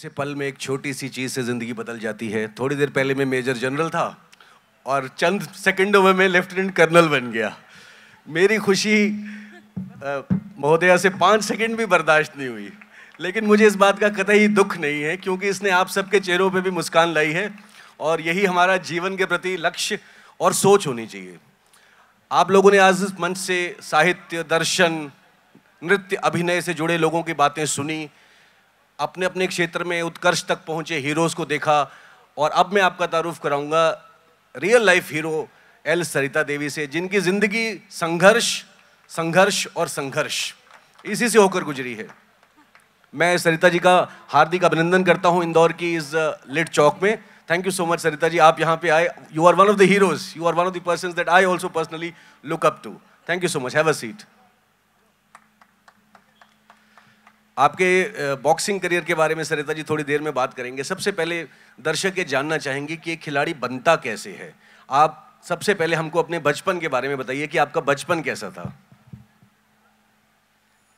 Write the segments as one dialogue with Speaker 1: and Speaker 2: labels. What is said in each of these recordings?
Speaker 1: ऐसे पल में एक छोटी सी चीज़ से ज़िंदगी बदल जाती है। थोड़ी देर पहले मैं मेजर जनरल था और चंद सेकंडों में मैं लेफ्टिनेंट कर्नल बन गया। मेरी खुशी महोदया से 5 सेकंड भी बर्दाश्त नहीं हुई, लेकिन मुझे इस बात का कतई दुख नहीं है क्योंकि इसने आप सबके चेहरों पे भी मुस्कान लाई है और यही हमारा जीवन के प्रति लक्ष्य और सोच होनी चाहिए। आप लोगों ने आज इस मंच से साहित्य, दर्शन, नृत्य, अभिनय से जुड़े लोगों की बातें सुनी, अपने अपने क्षेत्र में उत्कर्ष तक पहुंचे हीरोज़ को देखा और अब मैं आपका तारुफ कराऊंगा real life hero L Sarita Devi से, जिनकी ज़िंदगी संघर्ष, संघर्ष और संघर्ष इसी से होकर गुजरी है। मैं सरिता जी का हार्दिक अभिनंदन करता हूं इंदौर की इस लिट चौक में। Thank you so much Sarita ji, आप यहाँ पे आए। You are one of the heroes, you are one of the persons that I also personally look up to. Thank you so much, have a seat. आपके boxing career के बारे में सरिता जी थोड़ी देर में बात करेंगे। सबसे पहले दर्शक ये जानना चाहेंगे कि एक खिलाड़ी बनता कैसे है। आप सबसे पहले हमको अपने बचपन के बारे में बताइए कि आपका बचपन कैसा था।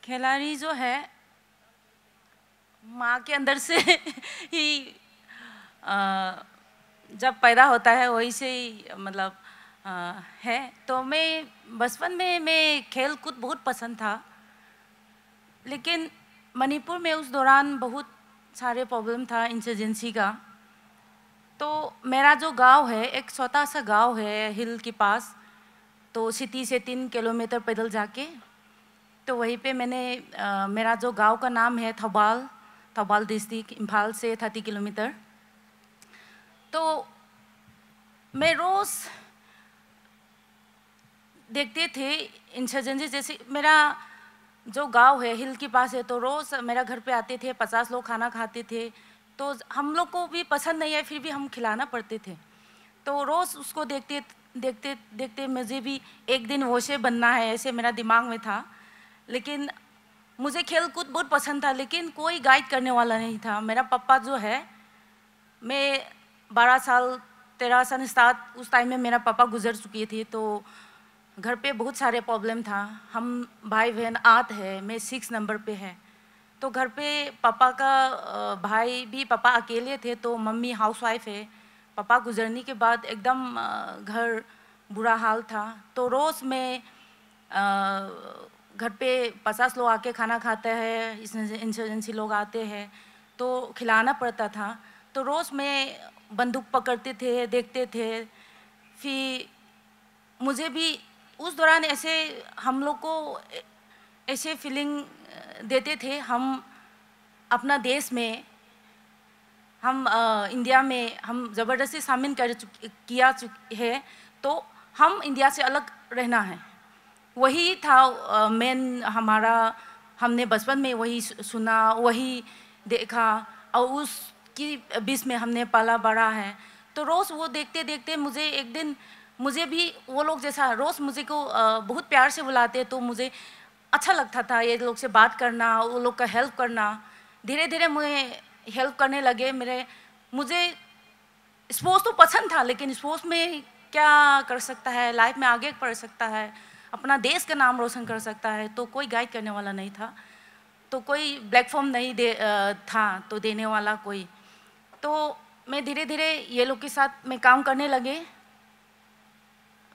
Speaker 2: खिलाड़ी जो है माँ के अंदर से ही जब पैदा होता है वही से ही मतलब है। तो मैं बचपन में मैं खेल कूद बहुत पसंद था, लेकिन मणिपुर में उस दौरान बहुत सारे प्रॉब्लम था इंसर्जेंसी का। तो मेरा जो गांव है एक छोटा सा गांव है हिल के पास, तो सिटी से 3 किलोमीटर पैदल जाके, तो वहीं पे मैंने मेरा जो गांव का नाम है थौबाल डिस्ट्रिक्ट, इम्फाल से 30 किलोमीटर। तो मैं रोज़ देखते थे इंसर्जेंसी, जैसे मेरा जो गांव है हिल के पास है, तो रोज़ मेरा घर पे आते थे, 50 लोग खाना खाते थे। तो हम लोग को भी पसंद नहीं है, फिर भी हम खिलाना पड़ते थे। तो रोज़ उसको देखते देखते देखते मुझे भी एक दिन वैसे बनना है, ऐसे मेरा दिमाग में था। लेकिन मुझे खेल कूद बहुत पसंद था, लेकिन कोई गाइड करने वाला नहीं था। मेरा पापा जो है, मैं 12 साल 13 साल स्टार्ट उस टाइम में मेरा पापा गुजर चुके थे। तो घर पे बहुत सारे प्रॉब्लम था। हम भाई बहन 8 है, मैं 6 नंबर पे है। तो घर पे पापा का भाई भी, पापा अकेले थे, तो मम्मी हाउसवाइफ है। पापा गुजरने के बाद एकदम घर बुरा हाल था। तो रोज़ मैं घर पे 50 लोग आके खाना खाते हैं, इंसर्जेंसी लोग आते हैं, तो खिलाना पड़ता था। तो रोज़ मैं बंदूक पकड़ते थे, देखते थे। फिर मुझे भी उस दौरान ऐसे हम लोग को ऐसे फीलिंग देते थे, हम अपना देश में, हम इंडिया में हम ज़बरदस्ती शामिल किया है, तो हम इंडिया से अलग रहना है। वही था मेन हमारा। हमने बचपन में वही सुना, वही देखा और उसकी बीच में हमने पाला बड़ा है। तो रोज़ वो देखते देखते मुझे एक दिन मुझे भी वो लोग जैसा रोज़ मुझे को बहुत प्यार से बुलाते, तो मुझे अच्छा लगता था ये लोग से बात करना, वो लोग का हेल्प करना। धीरे धीरे मुझे हेल्प करने लगे। मुझे स्पोर्ट्स तो पसंद था, लेकिन स्पोर्ट्स में क्या कर सकता है, लाइफ में आगे बढ़ सकता है, अपना देश का नाम रोशन कर सकता है, तो कोई गाइड करने वाला नहीं था। तो कोई प्लेटफॉर्म नहीं था तो देने वाला कोई। तो मैं धीरे धीरे ये लोग के साथ मैं काम करने लगे।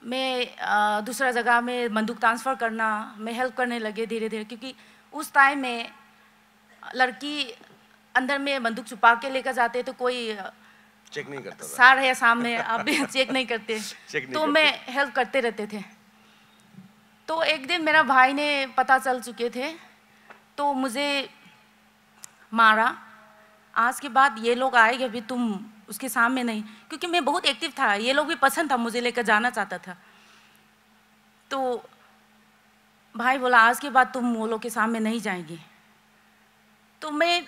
Speaker 2: मैं दूसरा जगह में बंदूक ट्रांसफ़र करना, मैं हेल्प करने लगे धीरे धीरे, क्योंकि उस टाइम में लड़की अंदर में बंदूक छुपा के लेकर जाते तो कोई
Speaker 1: चेक नहीं करता था।
Speaker 2: सार है सामने, आप भी चेक नहीं करते। तो मैं हेल्प करते रहते थे। तो एक दिन मेरा भाई ने पता चल चुके थे, तो मुझे मारा। आज के बाद ये लोग आएंगे भी, तुम उसके सामने नहीं, क्योंकि मैं बहुत एक्टिव था, ये लोग भी पसंद था, मुझे लेकर जाना चाहता था। तो भाई बोला आज के बाद तुम वो लोग के सामने नहीं जाएंगे। तो मैं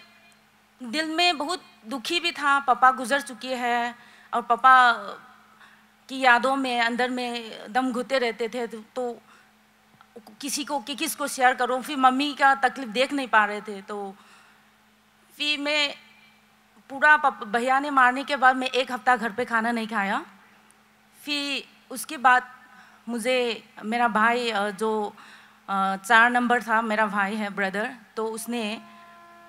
Speaker 2: दिल में बहुत दुखी भी था, पापा गुजर चुके हैं और पापा की यादों में अंदर में दम घुटे रहते थे। तो किसको शेयर करूं, फिर मम्मी का तकलीफ देख नहीं पा रहे थे। तो फिर मैं पूरा भैया ने मारने के बाद मैं 1 हफ्ता घर पे खाना नहीं खाया। फिर उसके बाद मुझे मेरा भाई जो 4 नंबर था, मेरा भाई है ब्रदर, तो उसने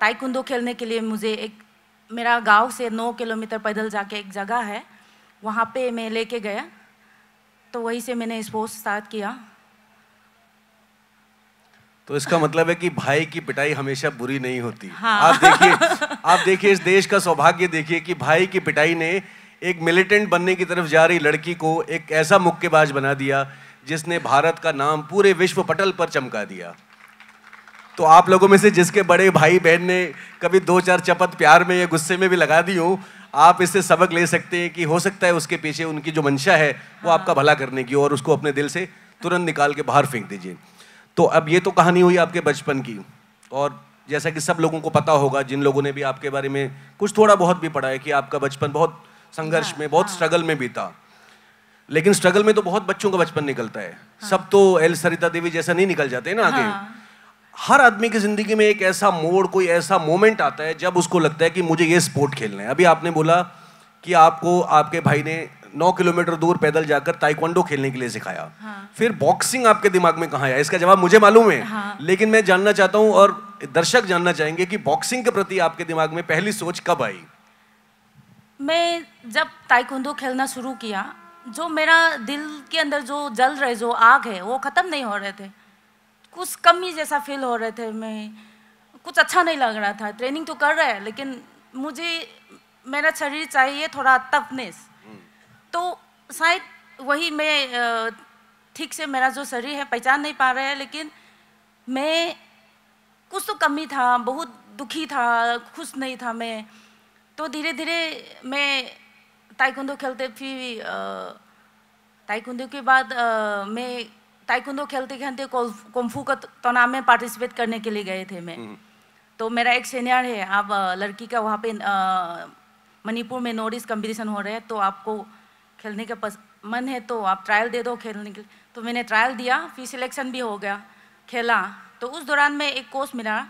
Speaker 2: ताइक्वांडो खेलने के लिए मुझे एक मेरा गांव से 9 किलोमीटर पैदल जाके एक जगह है, वहाँ पे मैं लेके गया, तो वहीं से मैंने स्पोर्ट्स स्टार्ट किया।
Speaker 1: तो इसका मतलब है कि भाई की पिटाई हमेशा बुरी नहीं होती।
Speaker 2: हाँ।
Speaker 1: आप देखिए इस देश का सौभाग्य देखिए कि भाई की पिटाई ने एक मिलिटेंट बनने की तरफ जा रही लड़की को एक ऐसा मुक्केबाज बना दिया जिसने भारत का नाम पूरे विश्व पटल पर चमका दिया। तो आप लोगों में से जिसके बड़े भाई बहन ने कभी 2-4 चपत प्यार में या गुस्से में भी लगा दी हो, आप इससे सबक ले सकते हैं कि हो सकता है उसके पीछे उनकी जो मंशा है वो आपका भला करने की, और उसको अपने दिल से तुरंत निकाल के बाहर फेंक दीजिए। तो अब ये तो कहानी हुई आपके बचपन की, और जैसा कि सब लोगों को पता होगा, जिन लोगों ने भी आपके बारे में कुछ थोड़ा बहुत भी पढ़ा है, कि आपका बचपन बहुत संघर्ष में, बहुत स्ट्रगल में बीता। लेकिन स्ट्रगल में तो बहुत बच्चों का बचपन निकलता है। सब तो एल सरिता देवी जैसा नहीं निकल जाते ना आगे। हर आदमी की जिंदगी में एक ऐसा मोड़, कोई ऐसा मोमेंट आता है जब उसको लगता है कि मुझे ये स्पोर्ट खेलना है। अभी आपने बोला कि आपको आपके भाई ने 9 किलोमीटर दूर पैदल जाकर ताइक्वांडो खेलने के लिए सिखाया। फिर बॉक्सिंग आपके दिमाग में कहाँ आया? इसका जवाब मुझे मालूम है, लेकिन मैं जानना चाहता हूँ और दर्शक जानना चाहेंगे कि बॉक्सिंग के प्रति आपके दिमाग में पहली सोच कब आई?
Speaker 2: मैं जब ताइक्वांडो खेलना शुरू किया, जो मेरा दिल के अंदर जो जल रहे जो आग है वो ख़त्म नहीं हो रहे थे। कुछ कमी जैसा फील हो रहे थे, मैं कुछ अच्छा नहीं लग रहा था। ट्रेनिंग तो कर रहे हैं लेकिन मुझे मेरा शरीर चाहिए थोड़ा टफनेस। तो शायद वही मैं ठीक से मेरा जो शरीर है पहचान नहीं पा रहे हैं, लेकिन मैं कुछ तो कमी था, बहुत दुखी था, खुश नहीं था मैं। तो धीरे धीरे मैं ताइक्वांडो खेलते, फिर ताइक्वांडो के बाद मैं ताइक्वांडो खेलते खेलते कुंफू का टूर्नामेंट में पार्टिसिपेट करने के लिए गए थे मैं। तो मेरा एक सीनियर है, आप लड़की का वहाँ पे मणिपुर में नॉर्थ ईस्ट कम्पिटिशन हो रहे हैं, तो आपको खेलने का मन है तो आप ट्रायल दे दो खेलने के लिए। तो मैंने ट्रायल दिया, फिर सिलेक्शन भी हो गया, खेला। तो उस दौरान में एक कोच मिला,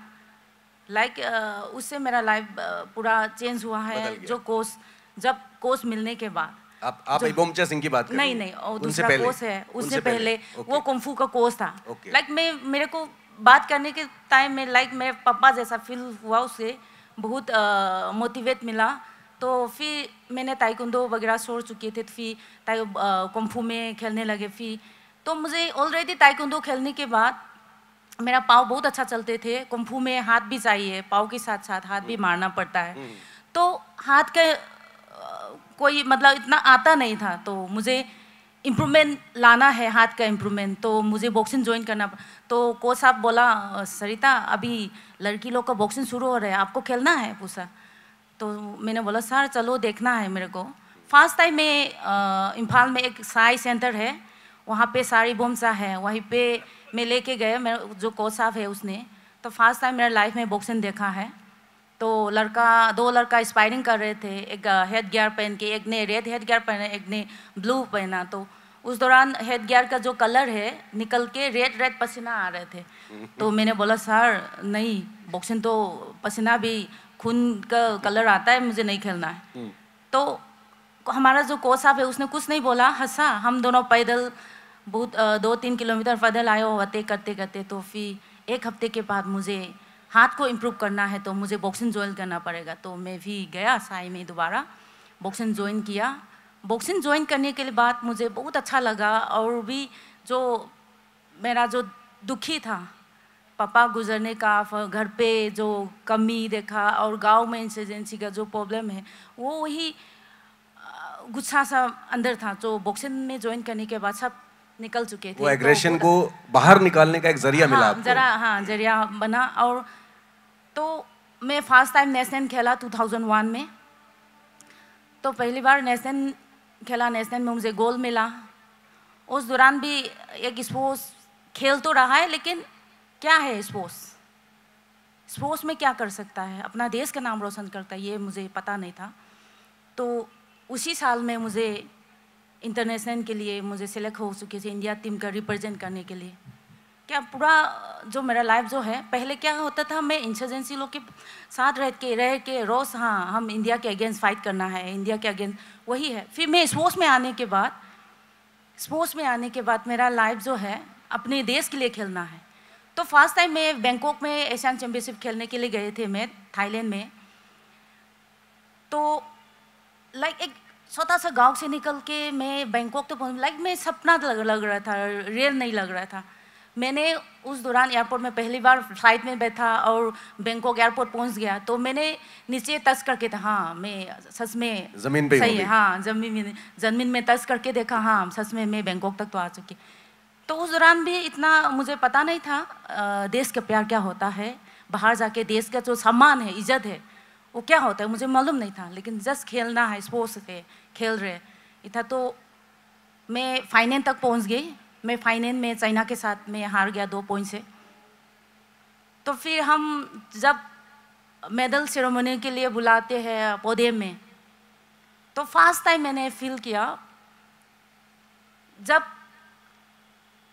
Speaker 2: उससे मेरा लाइफ पूरा चेंज हुआ है। जो कोच, जब कोच मिलने के बाद,
Speaker 1: आप इबोमचा सिंह की बात कर रही हैं?
Speaker 2: नहीं, और दूसरा कोच है, उससे पहले वो कुंफू का कोच था। मेरे को बात करने के टाइम में मेरे पापा जैसा फील हुआ, उससे बहुत मोटिवेट मिला। तो फिर मैंने ताइक्वांडो वगैरह छोड़ चुके थे, फिर कुंफू में खेलने लगे। फिर तो मुझे ऑलरेडी ताइक्वांडो खेलने के बाद मेरा पाँव बहुत अच्छा चलते थे। कुंफू में हाथ भी चाहिए, पाँव के साथ साथ हाथ भी मारना पड़ता है। तो हाथ का कोई मतलब इतना आता नहीं था, तो मुझे इम्प्रूवमेंट लाना है, हाथ का इम्प्रूवमेंट। तो मुझे बॉक्सिंग ज्वाइन करना। तो कोच साहब बोला, सरिता अभी लड़की लोग का बॉक्सिंग शुरू हो रहा है, आपको खेलना है? पूछा। तो मैंने बोला सर चलो देखना है मेरे को। फर्स्ट टाइम मैं इम्फाल में एक साई सेंटर है, वहाँ पे सारी बोमसा है, वहीं पे मैं लेके गए, मेरा जो कोच साहब है उसने। तो फर्स्ट टाइम मेरे लाइफ में बॉक्सिंग देखा है। तो दो लड़का स्पायरिंग कर रहे थे, एक हेड गियर पहन के, एक ने रेड हेड गियर पहना, एक ने ब्लू पहना। तो उस दौरान हेड गियर का जो कलर है निकल के रेड पसीना आ रहे थे। तो मैंने बोला सर नहीं, बॉक्सिंग तो पसीना भी खून का कलर आता है, मुझे नहीं खेलना है। तो हमारा जो कोच साहब है उसने कुछ नहीं बोला, हंसा। हम दोनों पैदल बहुत 2-3 किलोमीटर पैदल आए होते करते करते। तो फिर एक हफ्ते के बाद मुझे हाथ को इम्प्रूव करना है, तो मुझे बॉक्सिंग ज्वाइन करना पड़ेगा। तो मैं भी गया साई में, दोबारा बॉक्सिंग ज्वाइन किया। बॉक्सिंग ज्वाइन करने के बाद मुझे बहुत अच्छा लगा। और भी जो मेरा जो दुखी था पापा गुजरने का, घर पे जो कमी देखा, और गांव में इंसर्जेंसी का जो प्रॉब्लम है, वो वही गुस्सा सा अंदर था, जो बॉक्सिंग में ज्वाइन करने के बाद सब निकल चुके थे।
Speaker 1: वो एग्रेशन को बाहर निकालने का एक जरिया मिला आपको?
Speaker 2: जरिया बना। और तो मैं फर्स्ट टाइम नेशनल खेला 2001 में। तो पहली बार नेशनल खेला, नेशनल में मुझे गोल्ड मिला। उस दौरान भी एक स्पोर्ट्स खेल तो रहा है, लेकिन क्या है स्पोर्ट्स में क्या कर सकता है, अपना देश का नाम रोशन करता है, ये मुझे पता नहीं था। तो उसी साल में मुझे इंटरनेशनल के लिए मुझे सिलेक्ट हो चुके थे, इंडिया टीम का रिप्रेजेंट करने के लिए। क्या पूरा जो मेरा लाइफ जो है, पहले क्या होता था, मैं इंसर्जेंसी लोग के साथ रह के रोज, हाँ हम इंडिया के अगेंस्ट फाइट करना है, इंडिया के अगेंस्ट, वही है। फिर मैं स्पोर्ट्स में आने के बाद मेरा लाइफ जो है अपने देश के लिए खेलना है। तो फर्स्ट टाइम मैं बैंकॉक में एशियन चैम्पियनशिप खेलने के लिए गए थे, मैं थाईलैंड में। तो लाइक एक छोटा सा गांव से निकल के मैं बैंकॉक तो पहुंच, लाइक मैं सपना लग रहा था, रियल नहीं लग रहा था। मैंने उस दौरान एयरपोर्ट में पहली बार फ्लाइट में बैठा और बैंकॉक एयरपोर्ट पहुंच गया, तो मैंने नीचे टच करके था, हाँ मैं सच में
Speaker 1: जमीन पे
Speaker 2: सही है, हाँ जमीन में टच करके देखा, हाँ सच में मैं बैंकॉक तक तो आ चुकी। तो उस दौरान भी इतना मुझे पता नहीं था देश का प्यार क्या होता है, बाहर जाके देश का जो सम्मान है, इज्जत है, वो क्या होता है मुझे मालूम नहीं था। लेकिन जस्ट खेलना है, स्पोर्ट्स है, खेल रहे इतना। तो मैं फाइनल तक पहुंच गई। मैं फाइनल में चाइना के साथ में हार गया 2 पॉइंट से। तो फिर हम जब मेडल सेरेमनी के लिए बुलाते हैं पोडियम में, तो फर्स्ट टाइम मैंने फील किया जब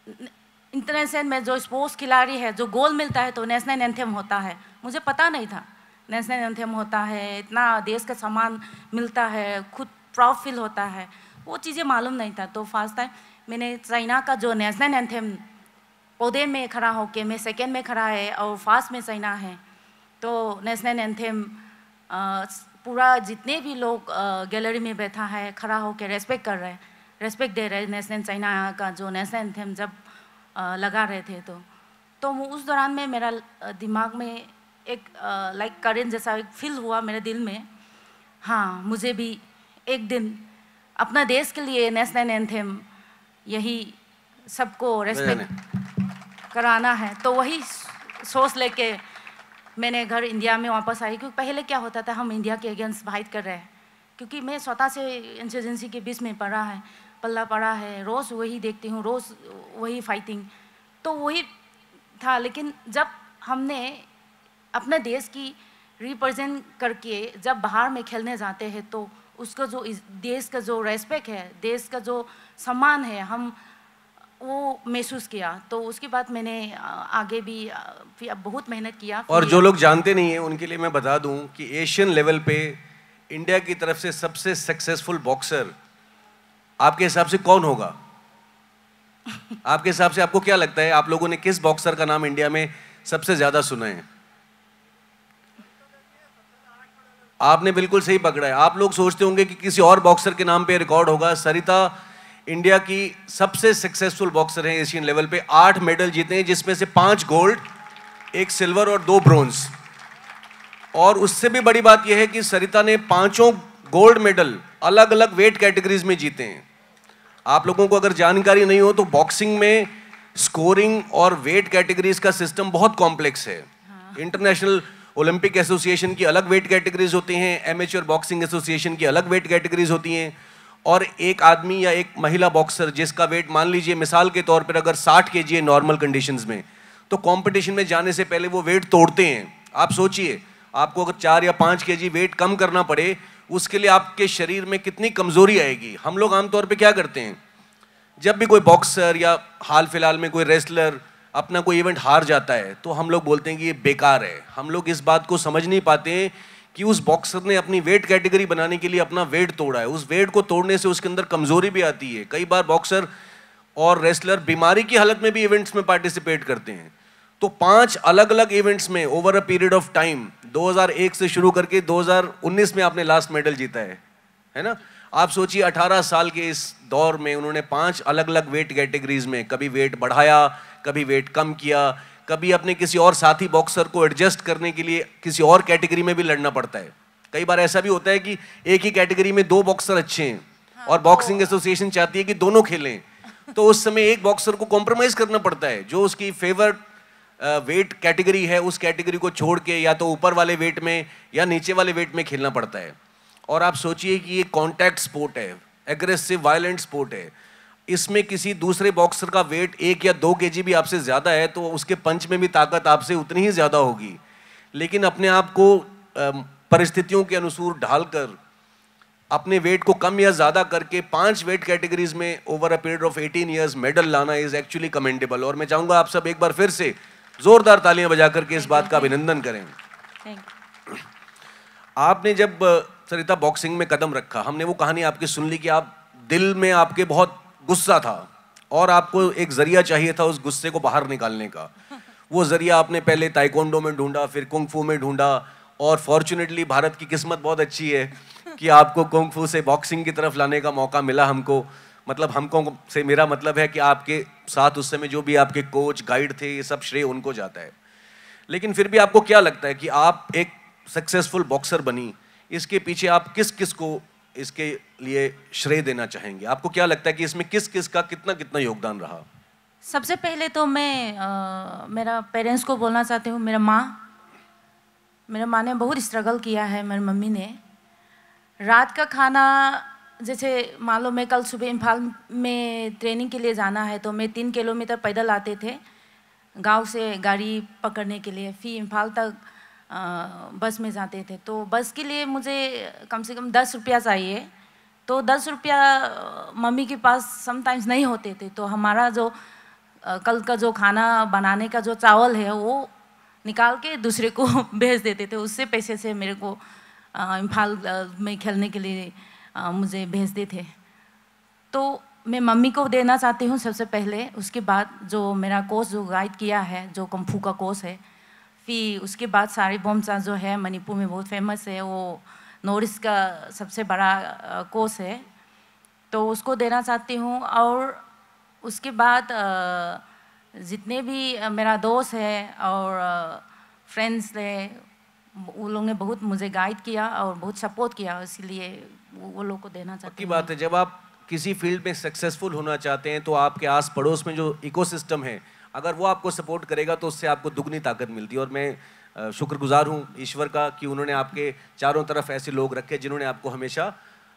Speaker 2: इंटरनेशनल में जो स्पोर्ट्स खिलाड़ी है, जो गोल्ड मिलता है तो नेशनल एंथम होता है। मुझे पता नहीं था नेशनल एंथम होता है, इतना देश का सम्मान मिलता है, खुद प्राउड फील होता है, वो चीज़ें मालूम नहीं था। तो फर्स्ट टाइम मैंने चाइना का जो नेशनल एंथम पोडियम में खड़ा होके, मैं सेकेंड में खड़ा है और फर्स्ट में चाइना है, तो नेशनल एंथम पूरा जितने भी लोग गैलरी में बैठा है खड़ा होके रेस्पेक्ट कर रहे हैं, रेस्पेक्ट दे रहे हैं नेशनल चाइना का जो नेशनल एंथम जब लगा रहे थे। तो उस दौरान में मेरा दिमाग में एक लाइक करंट जैसा एक फील हुआ मेरे दिल में, हाँ मुझे भी एक दिन अपना देश के लिए नेशनल एंथम यही सबको रेस्पेक्ट कराना है। तो वही सोच लेके मैंने घर इंडिया में वापस आई, क्योंकि पहले क्या होता था हम इंडिया के अगेंस्ट फाइट कर रहे हैं, क्योंकि मैं स्वतः से इंसर्जेंसी के बीच में पल्ला पड़ा है, रोज़ वही देखती हूँ, रोज़ वही फाइटिंग, तो वही था। लेकिन जब हमने अपने देश की रिप्रेजेंट करके जब बाहर में खेलने जाते हैं, तो उसका जो देश का जो रेस्पेक्ट है, देश का जो सम्मान है, हम वो महसूस किया। तो उसके बाद मैंने आगे भी फिर बहुत मेहनत किया।
Speaker 1: और जो लोग जानते नहीं हैं उनके लिए मैं बता दूं कि एशियन लेवल पे इंडिया की तरफ से सबसे सक्सेसफुल बॉक्सर आपके हिसाब से कौन होगा? आपके हिसाब से आपको क्या लगता है, आप लोगों ने किस बॉक्सर का नाम इंडिया में सबसे ज्यादा सुना है? आपने बिल्कुल सही पकड़ा है। आप लोग सोचते होंगे कि किसी और बॉक्सर के नाम पे रिकॉर्ड होगा। सरिता इंडिया की सबसे सक्सेसफुल बॉक्सर है एशियन लेवल पे। 8 मेडल जीते हैं, जिसमें से 5 गोल्ड, 1 सिल्वर और 2 ब्रोंज। और उससे भी बड़ी बात यह है कि सरिता ने 5 गोल्ड मेडल अलग अलग वेट कैटेगरीज में जीते हैं। आप लोगों को अगर जानकारी नहीं हो तो बॉक्सिंग में स्कोरिंग और वेट कैटेगरीज का सिस्टम बहुत कॉम्प्लेक्स है। इंटरनेशनल ओलंपिक एसोसिएशन की अलग वेट कैटेगरीज होती हैं, एमेच्योर बॉक्सिंग एसोसिएशन की अलग वेट कैटेगरीज होती हैं। और एक आदमी या एक महिला बॉक्सर जिसका वेट मान लीजिए मिसाल के तौर पर अगर 60 kg है नॉर्मल कंडीशंस में, तो कंपटीशन में जाने से पहले वो वेट तोड़ते हैं। आप सोचिए, आपको अगर 4 या 5 kg वेट कम करना पड़े, उसके लिए आपके शरीर में कितनी कमजोरी आएगी। हम लोग आमतौर पे क्या करते हैं, जब भी कोई बॉक्सर या हाल फिलहाल में कोई रेसलर अपना कोई इवेंट हार जाता है तो हम लोग बोलते हैं कि ये बेकार है। हम लोग इस बात को समझ नहीं पाते हैं कि उस बॉक्सर ने अपनी वेट कैटेगरी बनाने के लिए अपना वेट तोड़ा है। उस वेट को तोड़ने से उसके अंदर कमजोरी भी आती है। कई बार बॉक्सर और रेसलर बीमारी की हालत में भी इवेंट्स में पार्टिसिपेट करते हैं। तो 5 अलग अलग इवेंट्स में over a period of time, 2001 से शुरू करके 2019 में आपने लास्ट मेडल जीता है ना। आप सोचिए 18 साल के इस दौर में उन्होंने 5 अलग अलग वेट कैटेगरीज में कभी वेट बढ़ाया, कभी वेट कम किया, कभी अपने किसी और साथी बॉक्सर को एडजस्ट करने के लिए किसी और कैटेगरी में भी लड़ना पड़ता है। कई बार ऐसा भी होता है कि एक ही कैटेगरी में 2 बॉक्सर अच्छे हैं और बॉक्सिंग एसोसिएशन चाहती है कि दोनों खेलें, तो उस समय एक बॉक्सर को कॉम्प्रोमाइज करना पड़ता है। जो उसकी फेवरेट वेट कैटेगरी है उस कैटेगरी को छोड़ के या तो ऊपर वाले वेट में या नीचे वाले वेट में खेलना पड़ता है। और आप सोचिए कि ये कॉन्टैक्ट स्पोर्ट है, एग्रेसिव वायलेंट स्पोर्ट है। इसमें किसी दूसरे बॉक्सर का वेट 1 या 2 kg भी आपसे ज़्यादा है तो उसके पंच में भी ताकत आपसे उतनी ही ज़्यादा होगी। लेकिन अपने आप को परिस्थितियों के अनुसार ढालकर अपने वेट को कम या ज़्यादा करके 5 वेट कैटेगरीज में over a period of 18 years medal लाना इज़ एक्चुअली कमेंडेबल। और मैं चाहूँगा आप सब एक बार फिर से ज़ोरदार तालियां बजा करके इस बात का अभिनंदन करें। आपने जब सरिता बॉक्सिंग में कदम रखा, हमने वो कहानी आपकी सुन ली कि आप दिल में आपके बहुत गुस्सा था और आपको एक जरिया चाहिए था उस गुस्से को बाहर निकालने का। वो जरिया आपने पहले ताइक्वांडो में ढूंढा, फिर कुंग फू में ढूंढा और फॉर्चुनेटली भारत की किस्मत बहुत अच्छी है कि आपको कुंग फू से बॉक्सिंग की तरफ लाने का मौका मिला हमको। मतलब हमको से मेरा मतलब है कि आपके साथ उस समय जो भी आपके कोच गाइड थे, ये सब श्रेय उनको जाता है। लेकिन फिर भी आपको क्या लगता है कि आप एक सक्सेसफुल बॉक्सर बनी, इसके पीछे आप किस किस को इसके लिए श्रेय देना चाहेंगे? आपको क्या लगता है कि इसमें किस किस का कितना कितना योगदान रहा?
Speaker 2: सबसे पहले तो मैं मेरा पेरेंट्स को बोलना चाहती हूँ। मेरा माँ ने बहुत स्ट्रगल किया है, मेरी मम्मी ने। रात का खाना, जैसे मान लो मैं कल सुबह इम्फाल में ट्रेनिंग के लिए जाना है, तो मैं 3 किलोमीटर पैदल आते थे गांव से गाड़ी पकड़ने के लिए, फिर इम्फाल तक बस में जाते थे। तो बस के लिए मुझे कम से कम 10 रुपया चाहिए। तो 10 रुपया मम्मी के पास समटाइम्स नहीं होते थे, तो हमारा जो कल का जो खाना बनाने का जो चावल है वो निकाल के दूसरे को भेज देते थे। उससे पैसे से मेरे को इम्फाल में खेलने के लिए मुझे भेजते थे। तो मैं मम्मी को देना चाहती हूँ सबसे पहले। उसके बाद जो मेरा कोच जो गाइड किया है, जो कुंग-फू का कोच है, फिर उसके बाद सारी बोमचा जो है मणिपुर में बहुत फेमस है, वो नॉर्थ ईस्ट का सबसे बड़ा कोच है, तो उसको देना चाहती हूँ। और उसके बाद जितने भी मेरा दोस्त है और फ्रेंड्स है, वो लोग ने बहुत मुझे गाइड किया और बहुत सपोर्ट किया, इसलिए वो लोग को देना चाहती हूँ।
Speaker 1: की बात है, जब आप किसी फील्ड में सक्सेसफुल होना चाहते हैं तो आपके आस पड़ोस में जो इकोसिस्टम है, अगर वो आपको सपोर्ट करेगा तो उससे आपको दुगनी ताकत मिलती है। और मैं शुक्रगुजार हूँ ईश्वर का कि उन्होंने आपके चारों तरफ ऐसे लोग रखे जिन्होंने आपको हमेशा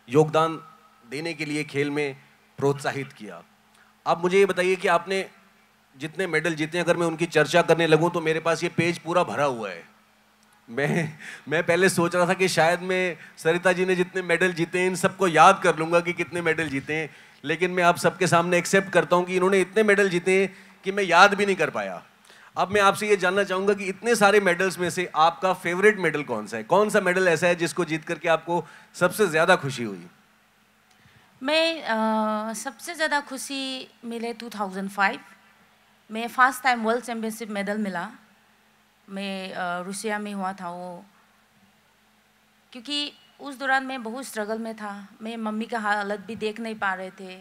Speaker 1: योगदान देने के लिए खेल में प्रोत्साहित किया। अब मुझे ये बताइए कि आपने जितने मेडल जीते, अगर मैं उनकी चर्चा करने लगूँ तो मेरे पास ये पेज पूरा भरा हुआ है। मैं पहले सोच रहा था कि शायद मैं सरिता जी ने जितने मेडल जीते हैं इन सबको याद कर लूँगा कि कितने मेडल जीते हैं, लेकिन मैं आप सबके सामने एक्सेप्ट करता हूँ कि इन्होंने इतने मेडल जीते हैं कि मैं याद भी नहीं कर पाया। अब मैं आपसे ये जानना चाहूँगा कि इतने सारे मेडल्स में से आपका फेवरेट मेडल कौन सा है? कौन सा मेडल ऐसा है जिसको जीत करके आपको सबसे ज़्यादा खुशी हुई?
Speaker 2: मैं सबसे ज़्यादा खुशी मिले 2005 में first time world championship medal मिला। मैं रूसिया में हुआ था वो, क्योंकि उस दौरान मैं बहुत स्ट्रगल में था। मैं मम्मी का हालत भी देख नहीं पा रहे थे,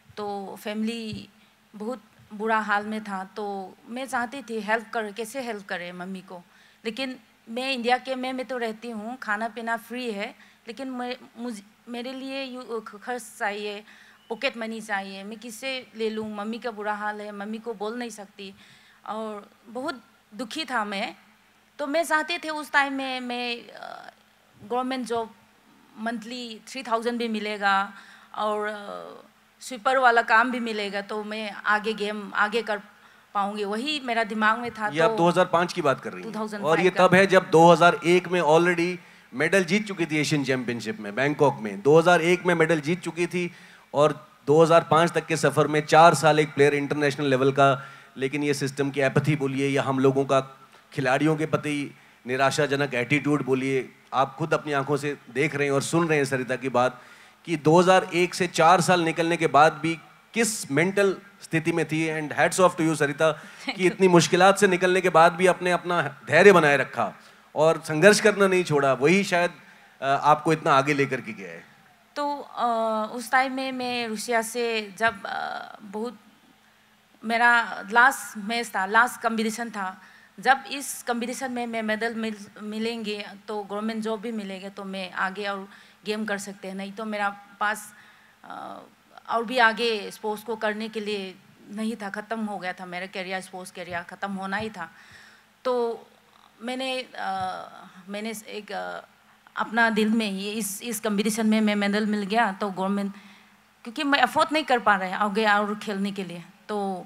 Speaker 2: तो फैमिली बहुत बुरा हाल में था। तो मैं चाहती थी कैसे हेल्प करे मम्मी को। लेकिन मैं इंडिया के में तो रहती हूँ, खाना पीना फ्री है, लेकिन मेरे लिए खर्च चाहिए, पॉकेट मनी चाहिए। मैं किससे ले लूँ? मम्मी का बुरा हाल है, मम्मी को बोल नहीं सकती और बहुत दुखी था मैं। तो मैं चाहती थी उस टाइम में मैं गवर्नमेंट जॉब मंथली 3000 भी मिलेगा और स्वीपर वाला काम भी मिलेगा, तो मैं आगे कर पाऊंगी, वही मेरा दिमाग में था।
Speaker 1: ये आप 2005 की बात कर रही हैं और ये
Speaker 2: का।
Speaker 1: तब है जब 2001 में ऑलरेडी मेडल जीत चुकी थी एशियन चैंपियनशिप में बैंकॉक में। 2001 में मेडल जीत चुकी थी और 2005 तक के सफ़र में 4 साल एक प्लेयर इंटरनेशनल लेवल का, लेकिन ये सिस्टम की एपैथी बोलिए या हम लोगों का खिलाड़ियों के प्रति निराशाजनक एटीट्यूड बोलिए, आप खुद अपनी आंखों से देख रहे हैं और सुन रहे हैं सरिता की बात कि 2001 से 4 साल निकलने के बाद भी किस मेंटल स्थिति में थी। And hats off to you Sarita कि इतनी मुश्किलात से निकलने के बाद भी अपने अपना धैर्य बनाए रखा और संघर्ष करना नहीं छोड़ा, वही शायद आपको इतना आगे लेकर के गया है।
Speaker 2: तो उस टाइम में मैं रूसिया से जब बहुत मेरा लास्ट मैच था, लास्ट कंपटीशन था, जब इस कंपटीशन में मैं मेडल मिलेंगे तो गवर्नमेंट जॉब भी मिलेगा, तो मैं आगे और गेम कर सकते हैं। नहीं तो मेरा पास और भी आगे स्पोर्ट्स को करने के लिए नहीं था, ख़त्म हो गया था मेरा करियर, स्पोर्ट्स करियर ख़त्म होना ही था। तो मैंने एक अपना दिल में ही इस कंपटीशन में मैं मेडल मिल गया, तो गवर्नमेंट, क्योंकि मैं अफोर्ड नहीं कर पा रहे हैं आगे और खेलने के लिए, तो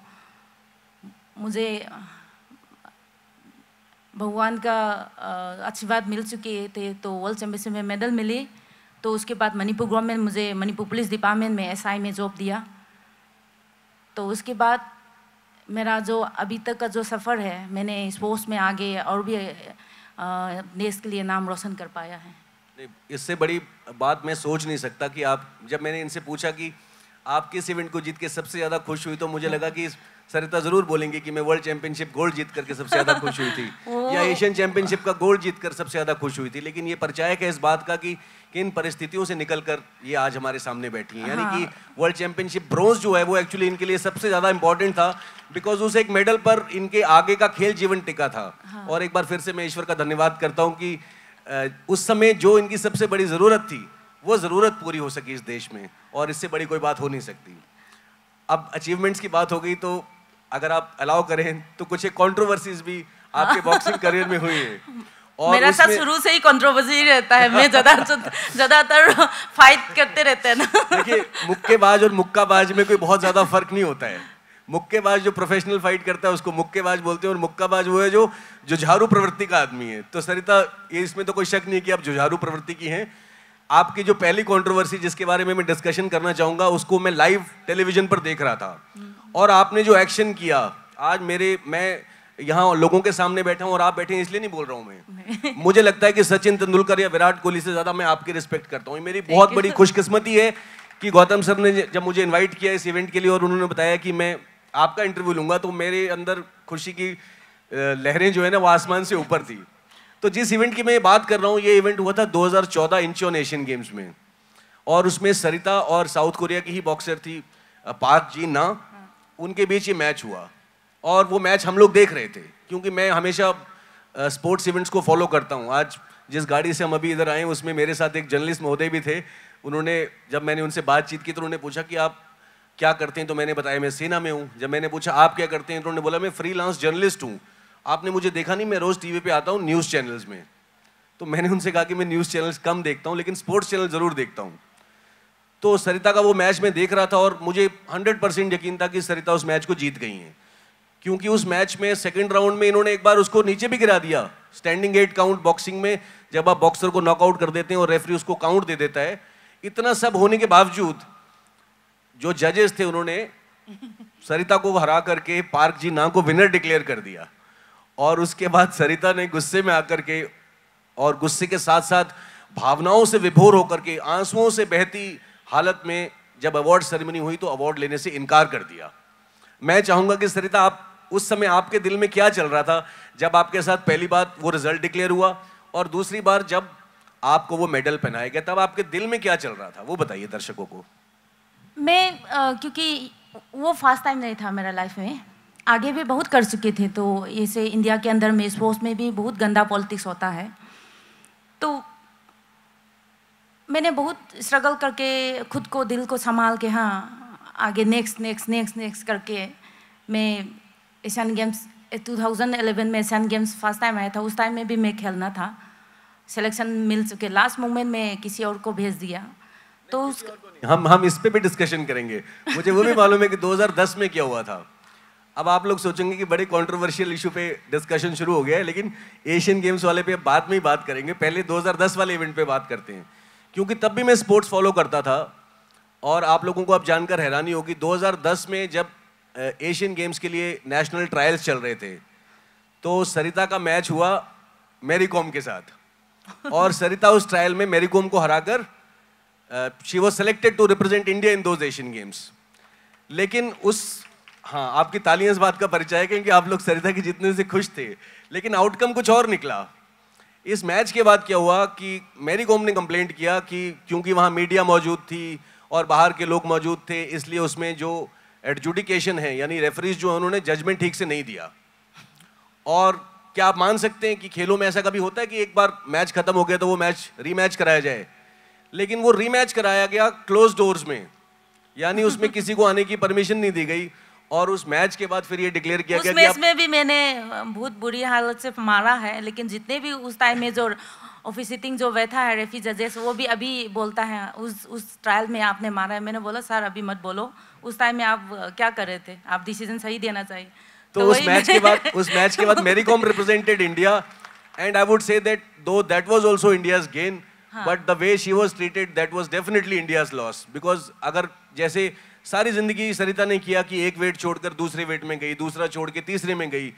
Speaker 2: मुझे भगवान का आशीर्वाद मिल चुके थे, तो वर्ल्ड चैम्पियनशिप में मेडल मिली। तो उसके बाद मणिपुर गवर्नमेंट मुझे मणिपुर पुलिस डिपार्टमेंट में SI में जॉब दिया। तो उसके बाद मेरा जो अभी तक का जो सफ़र है, मैंने स्पोर्ट्स में आगे और भी देश के लिए नाम रोशन कर पाया है।
Speaker 1: इससे बड़ी बात मैं सोच नहीं सकता कि आप, जब मैंने इनसे पूछा कि आपके इस इवेंट को जीत के सबसे ज़्यादा खुश हुई, तो मुझे लगा कि सरिता ज़रूर बोलेंगे कि मैं वर्ल्ड चैंपियनशिप गोल्ड जीत करके सबसे ज़्यादा खुश हुई थी या एशियन चैंपियनशिप का गोल्ड जीत कर सबसे ज़्यादा खुश हुई थी। लेकिन ये परिचायक है इस बात का कि इन परिस्थितियों से निकलकर ये आज हमारे सामने बैठी हैं। यानी कि वर्ल्ड चैंपियनशिप ब्रोंज जो है वो एक्चुअली इनके लिए सबसे ज़्यादा इंपॉर्टेंट था, बिकॉज उस एक मेडल पर इनके आगे का खेल जीवन टिका था। और एक बार फिर से मैं ईश्वर का धन्यवाद करता हूँ कि उस समय जो इनकी सबसे बड़ी ज़रूरत थी वो ज़रूरत पूरी हो सकी इस देश में, और इससे बड़ी कोई बात हो नहीं सकती। अब अचीवमेंट्स की बात हो गई, तो अगर आप अलाउ करें तो कुछ एक कंट्रोवर्सीज भी आपके बॉक्सिंग करियर में हुई है।
Speaker 2: और मेरा साथ शुरू से ही कंट्रोवर्सी रहता है, मैं ज़्यादातर फाइट करते रहते हैं ना।
Speaker 1: देखिए, मुक्केबाज और मुक्काबाज में कोई बहुत ज़्यादा फर्क नहीं होता है। मुक्केबाज जो प्रोफेशनल फाइट करता है उसको मुक्केबाज बोलते हैं, और मुक्काबाज वो है जो जुझारू प्रवृत्ति का आदमी है। तो सरिता, ये इसमें तो कोई शक नहीं है कि आप जुझारू प्रवृत्ति की हैं। आपकी जो पहली कंट्रोवर्सी जिसके बारे में मैं डिस्कशन करना चाहूँगा, उसको मैं लाइव टेलीविजन पर देख रहा था, और आपने जो एक्शन किया, आज मैं यहाँ लोगों के सामने बैठा हूँ और आप बैठे हैं इसलिए नहीं बोल रहा हूँ मैं। मुझे लगता है कि सचिन तेंदुलकर या विराट कोहली से ज़्यादा मैं आपकी रिस्पेक्ट करता हूँ। मेरी बहुत बड़ी खुशकिस्मती है कि गौतम सर ने जब मुझे इन्वाइट किया इस इवेंट के लिए और उन्होंने बताया कि मैं आपका इंटरव्यू लूँगा, तो मेरे अंदर खुशी की लहरें जो है ना वो आसमान से ऊपर थी। तो जिस इवेंट की मैं बात कर रहा हूँ, ये इवेंट हुआ था 2014 इंचोन एशियन गेम्स में, और उसमें सरिता और साउथ कोरिया की ही बॉक्सर थी पार्क जी ना, उनके बीच ये मैच हुआ। और वो मैच हम लोग देख रहे थे, क्योंकि मैं हमेशा स्पोर्ट्स इवेंट्स को फॉलो करता हूँ। आज जिस गाड़ी से हम अभी इधर आए उसमें मेरे साथ एक जर्नलिस्ट महोदय भी थे। उन्होंने, जब मैंने उनसे बातचीत की तो उन्होंने पूछा कि आप क्या करते हैं, तो मैंने बताया मैं सेना में हूँ। जब मैंने पूछा आप क्या करते हैं, तो उन्होंने बोला मैं फ्रीलांस जर्नलिस्ट हूँ। आपने मुझे देखा नहीं, मैं रोज़ टीवी पे आता हूँ न्यूज़ चैनल्स में। तो मैंने उनसे कहा कि मैं न्यूज़ चैनल्स कम देखता हूँ, लेकिन स्पोर्ट्स चैनल ज़रूर देखता हूँ। तो सरिता का वो मैच मैं देख रहा था और मुझे 100% यकीन था कि सरिता उस मैच को जीत गई हैं, क्योंकि उस मैच में सेकंड राउंड में इन्होंने एक बार उसको नीचे भी गिरा दिया। स्टैंडिंग 8 काउंट बॉक्सिंग में जब आप बॉक्सर को नॉकआउट कर देते हैं और रेफरी उसको काउंट दे देता है, इतना सब होने के बावजूद जो जजेस थे उन्होंने सरिता को हरा करके पार्क जी ना को विनर डिक्लेयर कर दिया। और उसके बाद सरिता ने गुस्से में आकर के, और गुस्से के साथ साथ भावनाओं से विभोर होकर के, आंसुओं से बहती हालत में जब अवार्ड सेरेमनी हुई तो अवार्ड लेने से इनकार कर दिया। मैं चाहूंगा कि सरिता, आप उस समय आपके दिल में क्या चल रहा था जब आपके साथ पहली बार वो रिजल्ट डिक्लेयर हुआ, और दूसरी बार जब आपको वो मेडल पहनाया गया, तब आपके दिल में क्या चल रहा था, वो बताइए दर्शकों को।
Speaker 2: मैं क्योंकि वो फर्स्ट टाइम नहीं था मेरा लाइफ में, आगे भी बहुत कर चुके थे। तो ऐसे इंडिया के अंदर में स्पोर्ट्स में भी बहुत गंदा पॉलिटिक्स होता है, तो मैंने बहुत स्ट्रगल करके खुद को, दिल को संभाल के, हाँ आगे नेक्स्ट करके मैं एशियन गेम्स 2011 में एशियन गेम्स फर्स्ट टाइम आया था। उस टाइम में भी मैं खेलना था, सिलेक्शन मिल चुके, लास्ट मोमेंट में किसी और को भेज दिया। तो
Speaker 1: हम इस पे भी डिस्कशन करेंगे। मुझे वो भी मालूम है कि 2010 में क्या हुआ था। अब आप लोग सोचेंगे कि बड़े कंट्रोवर्शियल इशू पे डिस्कशन शुरू हो गया है, लेकिन एशियन गेम्स वाले पे बाद में ही बात करेंगे। पहले 2010 वाले इवेंट पे बात करते हैं, क्योंकि तब भी मैं स्पोर्ट्स फॉलो करता था। और आप लोगों को अब जानकर हैरानी होगी, 2010 में जब एशियन गेम्स के लिए नेशनल ट्रायल्स चल रहे थे, तो सरिता का मैच हुआ मैरी कॉम के साथ, और सरिता उस ट्रायल में मैरी कॉम को हराकर she was selected to represent India in those Asian games. लेकिन हाँ, आपकी तालियां इस बात का परिचय है कि आप लोग सरिता की जीतने से खुश थे, लेकिन आउटकम कुछ और निकला। इस मैच के बाद क्या हुआ कि मैरी कॉम ने कंप्लेंट किया कि क्योंकि वहाँ मीडिया मौजूद थी और बाहर के लोग मौजूद थे, इसलिए उसमें जो एडजुडिकेशन है, यानी रेफरीज जो है, उन्होंने जजमेंट ठीक से नहीं दिया। और क्या आप मान सकते हैं कि खेलों में ऐसा कभी होता है कि एक बार मैच खत्म हो गया तो वो मैच रीमैच कराया जाए, लेकिन वो रीमैच कराया गया क्लोज डोर्स में, यानी उसमें किसी को आने की परमिशन नहीं दी गई। और उस मैच के बाद फिर ये डिक्लेयर किया गया कि
Speaker 2: उस मैच में भी मैंने बहुत बुरी हालत से मारा है, लेकिन जितने भी उस टाइम में जो ऑफिसिटिंग जो बैठा है रेफरी जजेस, वो भी अभी बोलता है उस ट्रायल में आपने मारा है। मैंने बोला सर अभी मत बोलो, उस टाइम में आप क्या कर रहे थे, आप डिसीजन सही देना चाहिए।
Speaker 1: तो उस मैच के बाद Mary Kom represented India, and I would say that though that was also India's gain, but the way she was treated that was definitely India's loss. Because अगर जैसे सारी जिंदगी सरिता ने किया कि एक वेट छोड़कर दूसरे वेट में गई, दूसरा छोड़ के तीसरे में गई,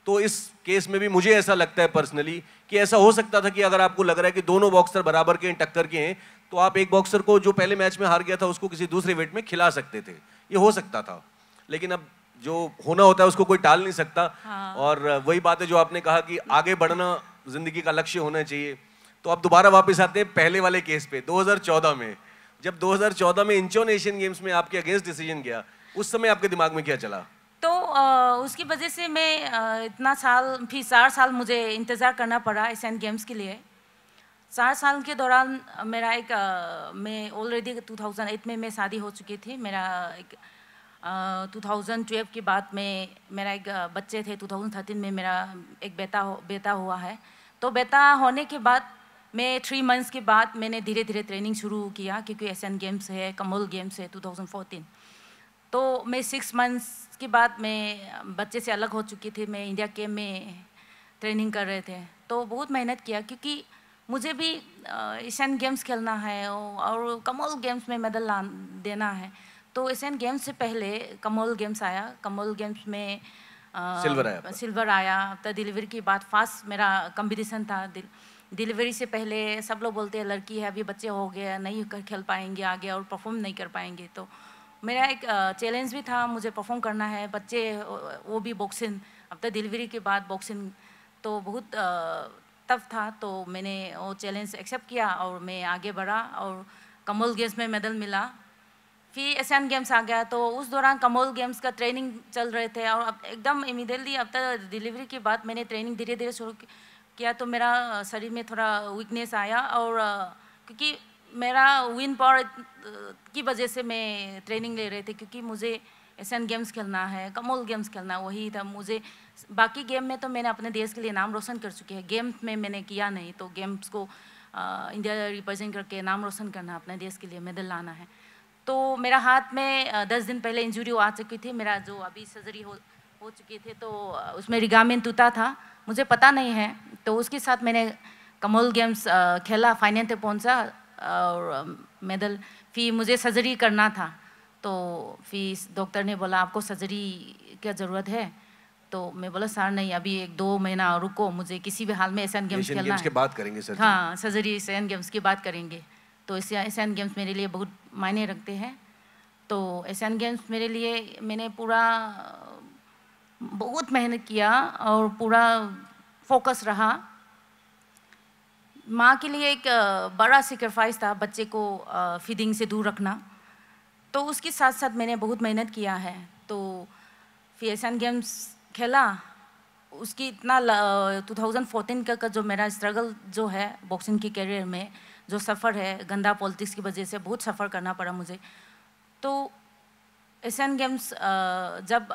Speaker 1: तो इस केस में भी मुझे ऐसा लगता है पर्सनली कि ऐसा हो सकता था कि अगर आपको लग रहा है कि दोनों बॉक्सर बराबर के हैं, टक्कर के हैं, तो आप एक बॉक्सर को जो पहले मैच में हार गया था उसको किसी दूसरे वेट में खिला सकते थे, ये हो सकता था। लेकिन अब जो होना होता है उसको कोई टाल नहीं सकता।
Speaker 2: हाँ।
Speaker 1: और वही बात है जो आपने कहा कि आगे बढ़ना जिंदगी का लक्ष्य होना चाहिए। तो अब दोबारा वापस आते हैं पहले वाले केस पे। 2014 में, जब 2014 में इंचोन एशियन गेम्स में आपके अगेंस्ट डिसीजन गया, उस समय आपके दिमाग में क्या चला?
Speaker 2: तो उसकी वजह से मैं इतना साल, फिर 4 साल मुझे इंतज़ार करना पड़ा एशियन गेम्स के लिए। 4 साल के दौरान मेरा एक मैं ऑलरेडी 2008 में मैं शादी हो चुकी थी। मेरा एक 2012 के बाद में मेरा एक बच्चे थे। 2013 में मेरा एक बेटा हुआ है। तो बेटा होने के बाद मैं 3 मंथ्स के बाद मैंने धीरे धीरे ट्रेनिंग शुरू किया, क्योंकि एशियन गेम्स है, कॉमनवेल्थ गेम्स है 2014। तो मैं 6 मंथ्स के बाद मैं बच्चे से अलग हो चुकी थी। मैं इंडिया के में ट्रेनिंग कर रहे थे, तो बहुत मेहनत किया, क्योंकि मुझे भी एशियन गेम्स खेलना है और कॉमनवेल्थ गेम्स में मेडल देना है। तो एशियन गेम्स से पहले कॉमनवेल्थ गेम्स आया। कॉमनवेल्थ गेम्स में सिल्वर आया। तो डिलीवरी के बाद फास्ट मेरा कंपटीशन था। डिलीवरी से पहले सब लोग बोलते हैं लड़की है, अभी बच्चे हो गए, नहीं खेल पाएंगे आगे और परफॉर्म नहीं कर पाएंगे। तो मेरा एक चैलेंज भी था, मुझे परफॉर्म करना है। बच्चे वो भी बॉक्सिंग, अब तक डिलीवरी के बाद बॉक्सिंग, तो बहुत टफ था। तो मैंने वो चैलेंज एक्सेप्ट किया और मैं आगे बढ़ा और कॉमनवेल्थ गेम्स में मेडल मिला। फिर एशियन गेम्स आ गया, तो उस दौरान कॉमनवेल्थ गेम्स का ट्रेनिंग चल रहे थे और अब एकदम इमीडिएटली अब तक डिलीवरी के बाद मैंने ट्रेनिंग धीरे धीरे शुरू किया। तो मेरा शरीर में थोड़ा वीकनेस आया, और क्योंकि मेरा विन पावर की वजह से मैं ट्रेनिंग ले रहे थे, क्योंकि मुझे एशियन गेम्स खेलना है, कॉमनवेल्थ गेम्स खेलना, वही था मुझे। बाकी गेम में तो मैंने अपने देश के लिए नाम रोशन कर चुके हैं, गेम्स में मैंने किया नहीं। तो गेम्स को इंडिया रिप्रेजेंट करके नाम रोशन करना, अपने देश के लिए मेडल लाना है। तो मेरा हाथ में 10 दिन पहले इंजरी आ चुकी थी, मेरा जो अभी सर्जरी हो चुकी थी। तो उसमें लिगामेंट टूटा था, मुझे पता नहीं है। तो उसके साथ मैंने कॉमनवेल्थ गेम्स खेला, फाइनल तक पहुंचा और मेडल। फिर मुझे सर्जरी करना था, तो फिर डॉक्टर ने बोला आपको सर्जरी की ज़रूरत है। तो मैं बोला सर नहीं, अभी 1-2 महीना रुको, मुझे किसी भी हाल में एशियन गेम्स खेलना है।
Speaker 1: के बाद करेंगे सर।
Speaker 2: हाँ, सर्जरी एशियन गेम्स की बात करेंगे। तो एशियन गेम्स मेरे लिए बहुत मायने रखते हैं। तो एशियन गेम्स मेरे लिए मैंने पूरा बहुत मेहनत किया और पूरा फोकस रहा। माँ के लिए एक बड़ा सेक्रीफाइस था, बच्चे को फीडिंग से दूर रखना। तो उसके साथ साथ मैंने बहुत मेहनत किया है। तो फिर एशियन गेम्स खेला, उसकी इतना 2014 का जो मेरा स्ट्रगल जो है बॉक्सिंग की करियर में, जो सफ़र है, गंदा पॉलिटिक्स की वजह से बहुत सफ़र करना पड़ा मुझे। तो एशियन गेम्स जब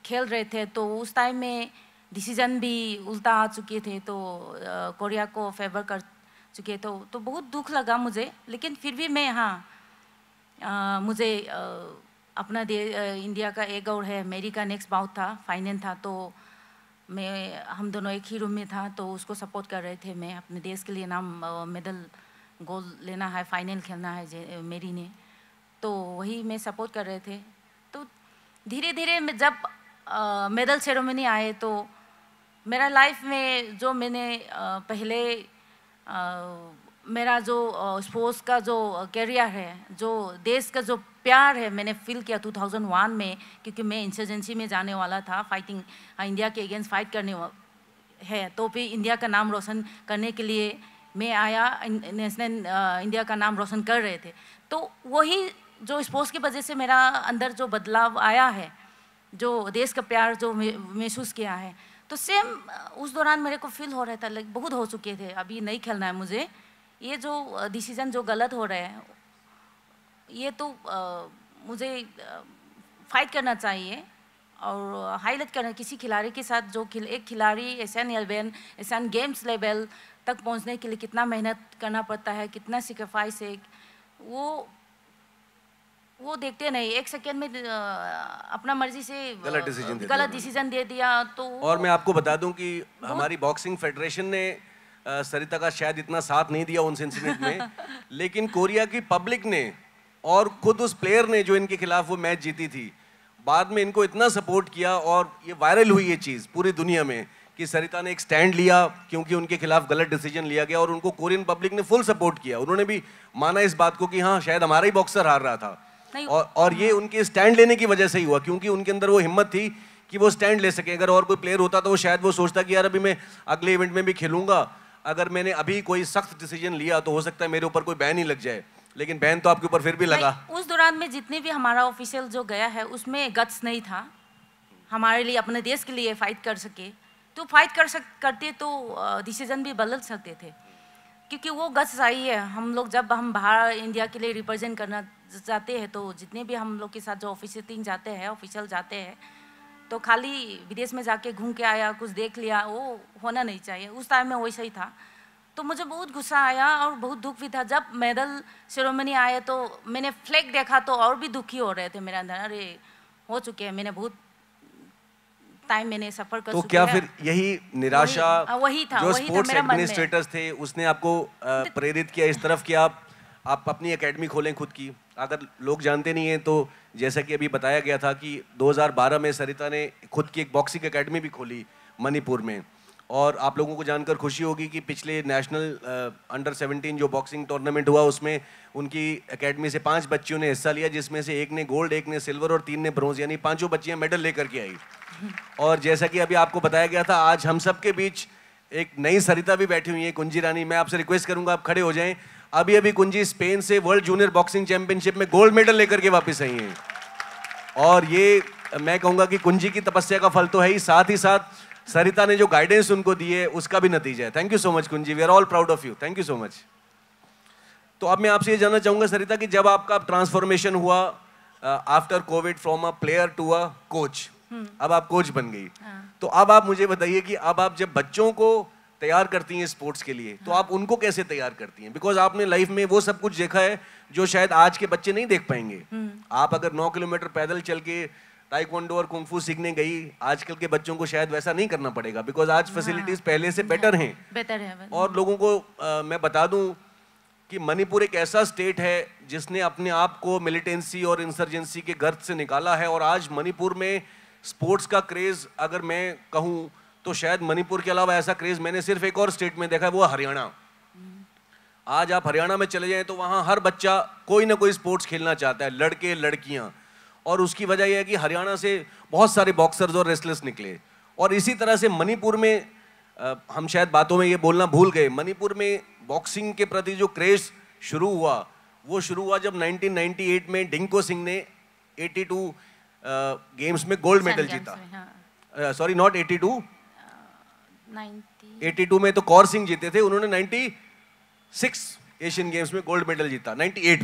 Speaker 2: खेल रहे थे, तो उस टाइम में डिसीजन भी उल्टा आ चुके थे, तो कोरिया को फेवर कर चुके। तो बहुत दुख लगा मुझे, लेकिन फिर भी मैं मुझे अपना इंडिया का एक और है, मेरी का नेक्स्ट बाउट था, फाइनल था। तो हम दोनों एक ही रूम में था, तो उसको सपोर्ट कर रहे थे। मैं अपने देश के लिए नाम मेडल गोल्ड लेना है, फाइनल खेलना है मेरी ने, तो वही मैं सपोर्ट कर रहे थे। तो धीरे धीरे जब मेडल सेरेमनी आए, तो मेरा लाइफ में जो मैंने पहले मेरा जो स्पोर्ट्स का जो करियर है, जो देश का जो प्यार है, मैंने फील किया 2001 में, क्योंकि मैं इंसर्जेंसी में जाने वाला था, फाइटिंग इंडिया के अगेंस्ट फाइट करने है। तो फिर इंडिया का नाम रोशन करने के लिए मैं आया, नेशनल इंडिया का नाम रोशन कर रहे थे। तो वही जो स्पोर्ट्स की वजह से मेरा अंदर जो बदलाव आया है, जो देश का प्यार जो महसूस किया है, तो सेम उस दौरान मेरे को फील हो रहा था, लाइक बहुत हो चुके थे, अभी नहीं खेलना है मुझे, ये जो डिसीजन जो गलत हो रहे हैं, ये तो मुझे फाइट करना चाहिए और हाईलाइट करना किसी खिलाड़ी के साथ, जो एक खिलाड़ी एशियन गेम्स लेवल तक पहुंचने के लिए कितना मेहनत करना पड़ता है, कितना सेक्रीफाइस है, वो देखते नहीं। एक सेकेंड में अपना मर्जी से गलत डिसीजन दे दिया। तो
Speaker 1: और मैं आपको बता दूं कि हमारी बॉक्सिंग फेडरेशन ने सरिता का शायद इतना साथ नहीं दिया उन इंसिडेंट में, लेकिन कोरिया की पब्लिक ने और खुद उस प्लेयर ने जो इनके खिलाफ वो मैच जीती थी, बाद में इनको इतना सपोर्ट किया और ये वायरल हुई ये चीज़ पूरी दुनिया में कि सरिता ने एक स्टैंड लिया क्योंकि उनके खिलाफ गलत डिसीजन लिया गया और उनको कोरियन पब्लिक ने फुल सपोर्ट किया। उन्होंने भी माना इस बात को कि हाँ शायद हमारा ही बॉक्सर हार रहा था और ये उनके स्टैंड लेने की वजह से ही हुआ, क्योंकि उनके अंदर वो हिम्मत थी कि वो स्टैंड ले सके। अगर और कोई प्लेयर होता तो वो शायद वो सोचता कि यार अभी मैं अगले इवेंट में भी खेलूंगा, अगर मैंने अभी कोई सख्त डिसीजन लिया तो हो सकता है मेरे ऊपर कोई बैन ही लग जाए, लेकिन बैन तो आपके ऊपर फिर भी लगा।
Speaker 2: उस दौरान में जितने भी हमारा ऑफिशियल जो गया है उसमें गट्स नहीं था हमारे लिए, अपने देश के लिए फाइट कर सके। तो फाइट करते तो डिसीजन भी बदल सकते थे, क्योंकि वो गट्स चाहिए। हम लोग जब हम बाहर इंडिया के लिए रिप्रेजेंट करना जाते हैं तो जितने भी हम लोग के साथ जो ऑफिशियल जाते हैं तो खाली विदेश में जाके घूम के आया, कुछ देख लिया, वो होना नहीं चाहिए। उस टाइम में वैसा ही था। तो मुझे बहुत गुस्सा आया और बहुत दुख भी था। जब मेडल सेरेमनी आए तो मैंने फ्लैग देखा तो और भी दुखी हो रहे थे मेरे अंदर। अरे हो चुके हैं, मैंने बहुत टाइम मैंने सफर कर
Speaker 1: तो
Speaker 2: चुके
Speaker 1: क्या
Speaker 2: हैं।
Speaker 1: फिर यही निराशा
Speaker 2: वही था
Speaker 1: जो
Speaker 2: वही था
Speaker 1: स्पोर्ट्स
Speaker 2: मेरा मन में।
Speaker 1: एडमिनिस्ट्रेटर्स थे उसने आपको प्रेरित किया इस तरफ कि आप अपनी एकेडमी खोलें खुद की? अगर लोग जानते नहीं हैं तो जैसा कि अभी बताया गया था कि 2012 में सरिता ने खुद की एक बॉक्सिंग एकेडमी भी खोली मणिपुर में, और आप लोगों को जानकर खुशी होगी कि पिछले नेशनल अंडर 17 जो बॉक्सिंग टूर्नामेंट हुआ उसमें उनकी एकेडमी से 5 बच्चियों ने हिस्सा लिया, जिसमें से एक ने गोल्ड, एक ने सिल्वर और 3 ने ब्रोंज, यानी 5 बच्चियां मेडल लेकर के आई। और जैसा कि अभी आपको बताया गया था, आज हम सब के बीच एक नई सरिता भी बैठी हुई है, कुंजी रानी। मैं आपसे रिक्वेस्ट करूंगा आप खड़े हो जाएं। अभी अभी कुंजी स्पेन से वर्ल्ड जूनियर बॉक्सिंग चैंपियनशिप में गोल्ड मेडल लेकर के वापस आई हैं, और ये मैं कहूंगा कि कुंजी की तपस्या का फल तो है ही, साथ ही साथ सरिता ने जो गाइडेंस उनको दी है उसका भी नतीजा है। Thank you so much Kunji, we are all proud of you, thank you so much. तो अब मैं आपसे ये जानना चाहूंगा सरिता कि जब आपका ट्रांसफॉर्मेशन हुआ after covid from a player to a coach, अब आप कोच बन गई, तो अब आप मुझे बताइए कि अब आप जब बच्चों को तैयार करती हैं स्पोर्ट्स के लिए तो आप उनको कैसे तैयार करती हैं? बिकॉज आपने लाइफ में वो सब कुछ देखा है जो शायद आज के बच्चे नहीं देख पाएंगे। आप अगर 9 किलोमीटर पैदल चल के ताइक्वांडो और कुंफू सीखने गई, आजकल के बच्चों को शायद वैसा नहीं करना पड़ेगा, बिकॉज आज फैसिलिटीज पहले से बेटर हैं। और लोगों को मैं बता दूं कि मणिपुर एक ऐसा स्टेट है जिसने अपने आप को मिलिटेंसी और इंसर्जेंसी के गर्त से निकाला है, और आज मणिपुर में स्पोर्ट्स का क्रेज अगर मैं कहूं तो शायद मणिपुर के अलावा ऐसा क्रेज मैंने सिर्फ एक और स्टेट में देखा है, वो हरियाणा। आज आप हरियाणा में चले जाएं तो वहाँ हर बच्चा कोई ना कोई स्पोर्ट्स खेलना चाहता है, लड़के लड़कियाँ, और उसकी वजह यह है कि हरियाणा से बहुत सारे बॉक्सर्स और रेसलर्स निकले। और इसी तरह से मणिपुर में हम शायद बातों में ये बोलना भूल गए, मणिपुर में बॉक्सिंग के प्रति जो क्रेज शुरू हुआ वो शुरू हुआ जब 1998 में डिंको सिंह ने 82 गेम्स में गोल्ड मेडल जीता। सॉरी नॉट 82, 82 में तो कौर सिंह जीते थे, उन्होंने 96 एशियन गेम्स में गोल्ड मेडल जीता 98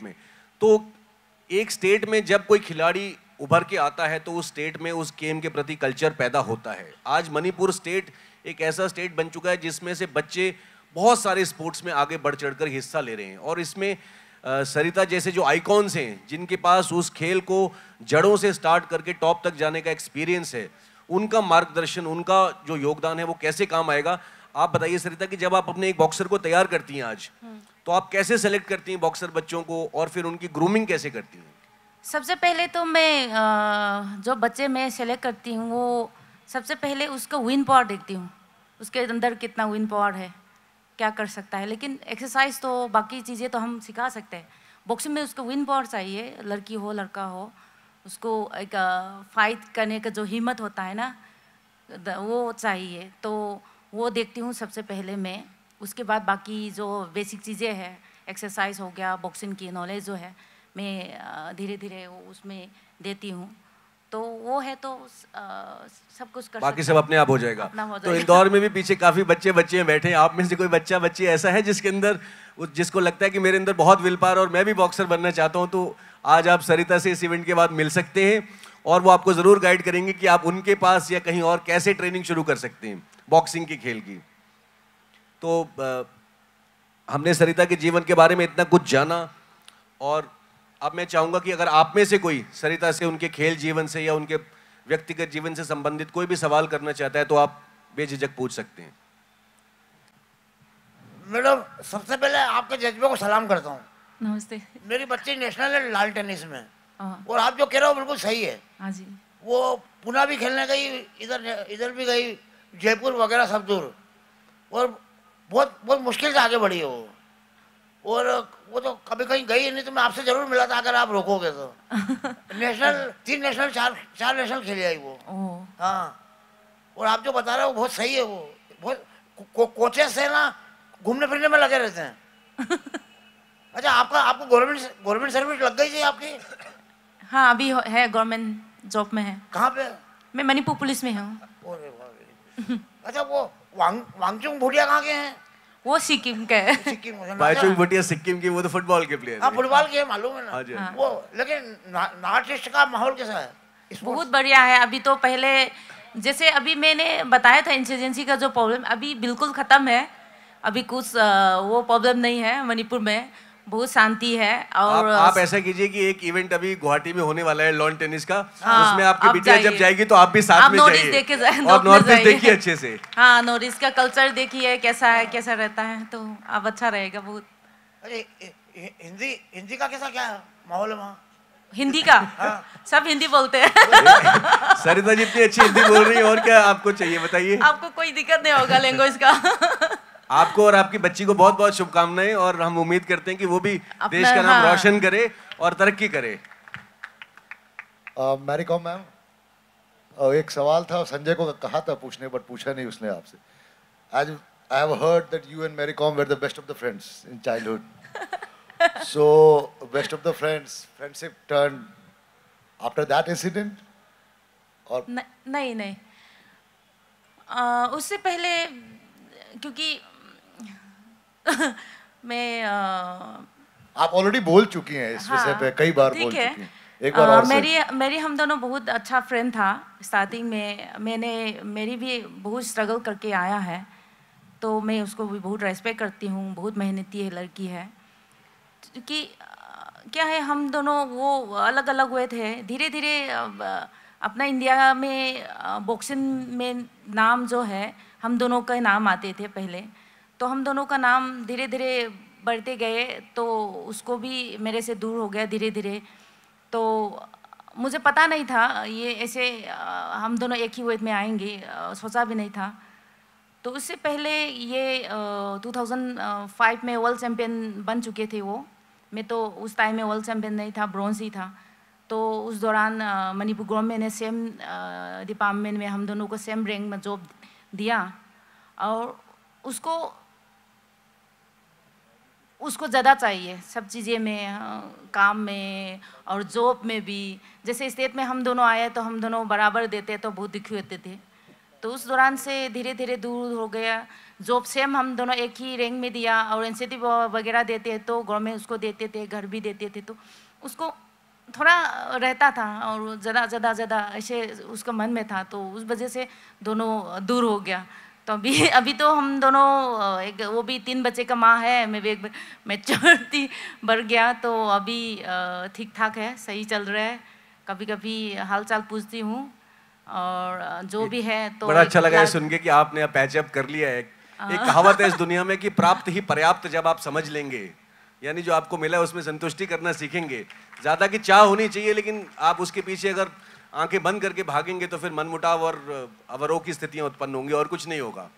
Speaker 1: में। तो एक स्टेट में जब कोई खिलाड़ी उभर के आता है तो उस स्टेट में उस गेम के प्रति कल्चर पैदा होता है। आज मणिपुर स्टेट एक ऐसा स्टेट बन चुका है जिसमें से बच्चे बहुत सारे स्पोर्ट्स में आगे बढ़ चढ़कर हिस्सा ले रहे हैं, और इसमें सरिता जैसे जो आइकॉन्स हैं जिनके पास उस खेल को जड़ों से स्टार्ट करके टॉप तक जाने का एक्सपीरियंस है, उनका मार्गदर्शन, उनका जो योगदान है वो कैसे काम आएगा। आप बताइए सरिता कि जब आप अपने एक बॉक्सर को तैयार करती हैं आज, तो आप कैसे सेलेक्ट करती हैं बॉक्सर बच्चों को, और फिर उनकी ग्रूमिंग कैसे करती हैं?
Speaker 2: सबसे पहले तो मैं जो बच्चे मैं सेलेक्ट करती हूँ वो सबसे पहले उसका विन पावर देखती हूँ, उसके अंदर कितना विन पावर है, क्या कर सकता है। लेकिन एक्सरसाइज तो बाकी चीज़ें तो हम सिखा सकते हैं, बॉक्सिंग में उसको विन पावर चाहिए, लड़की हो लड़का हो, उसको एक फाइट करने का जो हिम्मत होता है ना वो चाहिए। तो वो देखती हूँ सबसे पहले मैं। उसके बाद बाकी जो बेसिक चीज़ें हैं, एक्सरसाइज हो गया, बॉक्सिंग की नॉलेज जो है मैं धीरे धीरे उसमें देती हूँ। तो वो है तो सब कुछ कर
Speaker 1: बाकी सब अपने आप हो जाएगा। तो इंदौर में भी पीछे काफ़ी बच्चे बैठे हैं, आप में से कोई बच्चा बच्ची ऐसा है जिसके अंदर जिसको लगता है कि मेरे अंदर बहुत विल पावर और मैं भी बॉक्सर बनना चाहता हूँ, तो आज आप सरिता से इस इवेंट के बाद मिल सकते हैं और वो आपको ज़रूर गाइड करेंगे कि आप उनके पास या कहीं और कैसे ट्रेनिंग शुरू कर सकते हैं बॉक्सिंग के खेल की। तो हमने सरिता के जीवन के बारे में इतना कुछ जाना, और अब मैं चाहूँगा कि अगर आप में से कोई सरिता से उनके खेल जीवन से या उनके व्यक्तिगत जीवन से संबंधित कोई भी सवाल करना चाहता है तो आप बेझिझक पूछ सकते हैं।
Speaker 3: मैडम, सबसे पहले आपके जज्बे को सलाम करता हूँ।
Speaker 2: नमस्ते।
Speaker 3: मेरी बच्ची नेशनल है लाल टेनिस में,
Speaker 2: हाँ।
Speaker 3: और आप जो कह रहे हो बिल्कुल सही है।
Speaker 2: हाँ जी।
Speaker 3: वो पुणे भी खेलने गई, इधर भी गई, जयपुर वगैरह सब दूर, और बहुत बहुत मुश्किल से आगे बढ़ी है वो। और वो तो कभी कहीं गई नहीं, तो मैं आपसे जरूर मिला था अगर आप रोकोगे तो। नेशनल 3 नेशनल 4 नेशनल खेली आई वो। हाँ, और आप जो बता रहे हो बहुत सही है। वो बहुत कोचेस से ना घूमने फिरने में लगे रहते हैं। अच्छा, आपको गवर्नमेंट सर्विस लग गई थी आपकी?
Speaker 2: हाँ, अभी है, गवर्नमेंट जॉब में है।
Speaker 3: कहाँ पे?
Speaker 2: मैं मणिपुर पुलिस में हूँ।
Speaker 3: अच्छा, वो वांगचुंग भूटिया कहाँ के हैं?
Speaker 2: वो सिक्किम के है।
Speaker 3: सिक्किम।
Speaker 1: बाईचुंग भूटिया सिक्किम की, वो तो फुटबॉल के प्लेयर
Speaker 3: हाँ,
Speaker 1: है।
Speaker 3: फुटबॉल के मालूम है ना।
Speaker 1: हाँ जी।
Speaker 3: वो लेकिन नॉर्थ ईस्ट का माहौल कैसा है?
Speaker 2: बहुत बढ़िया है। अभी तो पहले जैसे अभी मैंने बताया था, इंसर्जेंसी का जो प्रॉब्लम अभी बिल्कुल ख़त्म है। अभी कुछ वो प्रॉब्लम नहीं है मणिपुर में, बहुत शांति है। और
Speaker 1: आप ऐसा कीजिए कि एक इवेंट अभी गुवाहाटी में होने वाला है लॉन टेनिस का,
Speaker 2: हाँ,
Speaker 1: उसमें आपकी
Speaker 2: आप
Speaker 1: बिटिया जब जाएगी तो आप भी साथ
Speaker 2: आप
Speaker 1: में
Speaker 2: नॉर्थ ईस्ट
Speaker 1: जाइए
Speaker 2: देखे
Speaker 1: और नॉर्थ ईस्ट देखिए अच्छे से।
Speaker 2: हाँ, नॉर्थ ईस्ट का कल्चर देखिए कैसा है, कैसा रहता है, तो अब अच्छा रहेगा बहुत।
Speaker 3: अरे हिंदी का कैसा क्या माहौल है वहाँ?
Speaker 2: हिंदी का सब हिंदी बोलते हैं।
Speaker 1: सरिता जी इतनी अच्छी हिंदी बोल रही है, और क्या आपको चाहिए बताइए।
Speaker 2: आपको कोई दिक्कत नहीं होगा लैंग्वेज का।
Speaker 1: आपको और आपकी बच्ची को बहुत बहुत शुभकामनाएं, और हम उम्मीद करते हैं कि वो भी देश का नाम रोशन करे और तरक्की करे।
Speaker 4: मैरी कॉम मैम, एक सवाल था, संजय को कहा था पूछने, बट पूछा नहीं उसने आपसे। आज I have heard that you and Mary Kom were the best of the friends in childhood. So, best of the friends, friendship turned after that incident? और
Speaker 2: नहीं, उससे पहले, क्योंकि मैं
Speaker 4: आप ऑलरेडी बोल चुकी हैं इस विषय पे, कई बार बोल चुकी हैं। एक बार और
Speaker 2: मेरी हम दोनों बहुत अच्छा फ्रेंड था स्टार्टिंग में। मेरी भी बहुत स्ट्रगल करके आया है, तो मैं उसको भी बहुत रेस्पेक्ट करती हूँ। बहुत मेहनती है लड़की है। कि क्या है, हम दोनों वो अलग अलग हुए थे, धीरे धीरे अपना इंडिया में बॉक्सिंग में नाम जो है, हम दोनों का नाम आते थे पहले, तो हम दोनों का नाम धीरे धीरे बढ़ते गए, तो उसको भी मेरे से दूर हो गया धीरे धीरे। तो मुझे पता नहीं था ये ऐसे हम दोनों एक ही वेट में आएंगे, सोचा भी नहीं था। तो उससे पहले ये 2005 में वर्ल्ड चैम्पियन बन चुके थे वो। मैं तो उस टाइम में वर्ल्ड चैम्पियन नहीं था, ब्रॉन्ज ही था। तो उस दौरान मणिपुर गवर्नमेंट ने सेम डिपार्टमेंट में हम दोनों को सेम रैंक में जॉब दिया, और उसको ज़्यादा चाहिए सब चीज़ें में, काम में और जॉब में भी। जैसे स्टेट में हम दोनों आए तो हम दोनों बराबर देते, तो बहुत दुखी होते थे। तो उस दौरान से धीरे धीरे दूर हो गया। जॉब सेम हम दोनों एक ही रैंक में दिया, और इंसेंटिव वगैरह देते तो गवर्नमेंट उसको देते थे, घर भी देते थे, तो उसको थोड़ा रहता था, और ज़्यादा ऐसे उसका मन में था, तो उस वजह से दोनों दूर हो गया। तो अभी तो हम दोनों एक, वो भी 3 बच्चे का माँ है, मैं भी एक मैच्योरिटी बढ़ गया, तो अभी ठीक ठाक है, सही चल रहा है। कभी कभी हाल चाल पूछती हूँ, और जो भी है तो
Speaker 1: बड़ा अच्छा लगा है सुन के कि आपने अब पैचअप कर लिया है। एक कहावत है इस दुनिया में कि प्राप्त ही पर्याप्त जब आप समझ लेंगे, यानी जो आपको मिला है उसमें संतुष्टि करना सीखेंगे। ज़्यादा की चाह होनी चाहिए, लेकिन आप उसके पीछे अगर आंखें बंद करके भागेंगे तो फिर मनमुटाव और अवरोह की स्थितियाँ उत्पन्न होंगी, और कुछ नहीं होगा।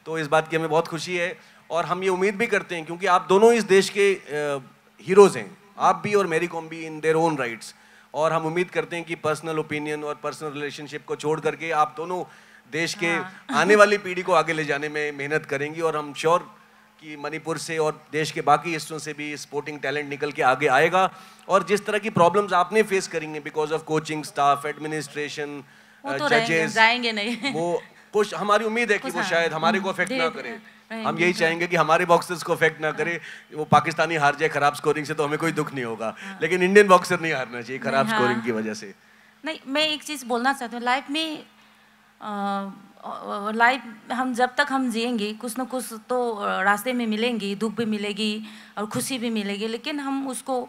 Speaker 1: तो इस बात की हमें बहुत खुशी है, और हम ये उम्मीद भी करते हैं, क्योंकि आप दोनों इस देश के हीरोज़ हैं, आप भी और मैरी कॉम भी, इन देयर ओन राइट्स। और हम उम्मीद करते हैं कि पर्सनल ओपिनियन और पर्सनल रिलेशनशिप को छोड़ करके आप दोनों देश के आने वाली पीढ़ी को आगे ले जाने में मेहनत करेंगी, और हम श्योर कि मणिपुर से और देश के बाकी हिस्सों से भी स्पोर्टिंग टैलेंट निकल के आगे आएगा। और जिस तरह की प्रॉब्लम्स आपने फेस करेंगे because of coaching staff, administration, जजेस,
Speaker 2: जाएंगे नहीं,
Speaker 1: वो कुछ हमारी उम्मीद है कि वो शायद हमारे को अफेक्ट ना करे। हम यही चाहेंगे कि हमारे बॉक्सर्स को अफेक्ट ना करे। वो पाकिस्तानी हार जाए खराब स्कोरिंग से तो हमें कोई दुख नहीं होगा, लेकिन इंडियन बॉक्सर नहीं हारना चाहिए खराब स्कोरिंग की वजह से।
Speaker 2: नहीं, मैं एक चीज़ बोलना चाहती हूँ, लाइफ में लाइफ हम जब तक हम जिएंगे, कुछ ना कुछ तो रास्ते में मिलेंगी, दुख भी मिलेगी और खुशी भी मिलेगी, लेकिन हम उसको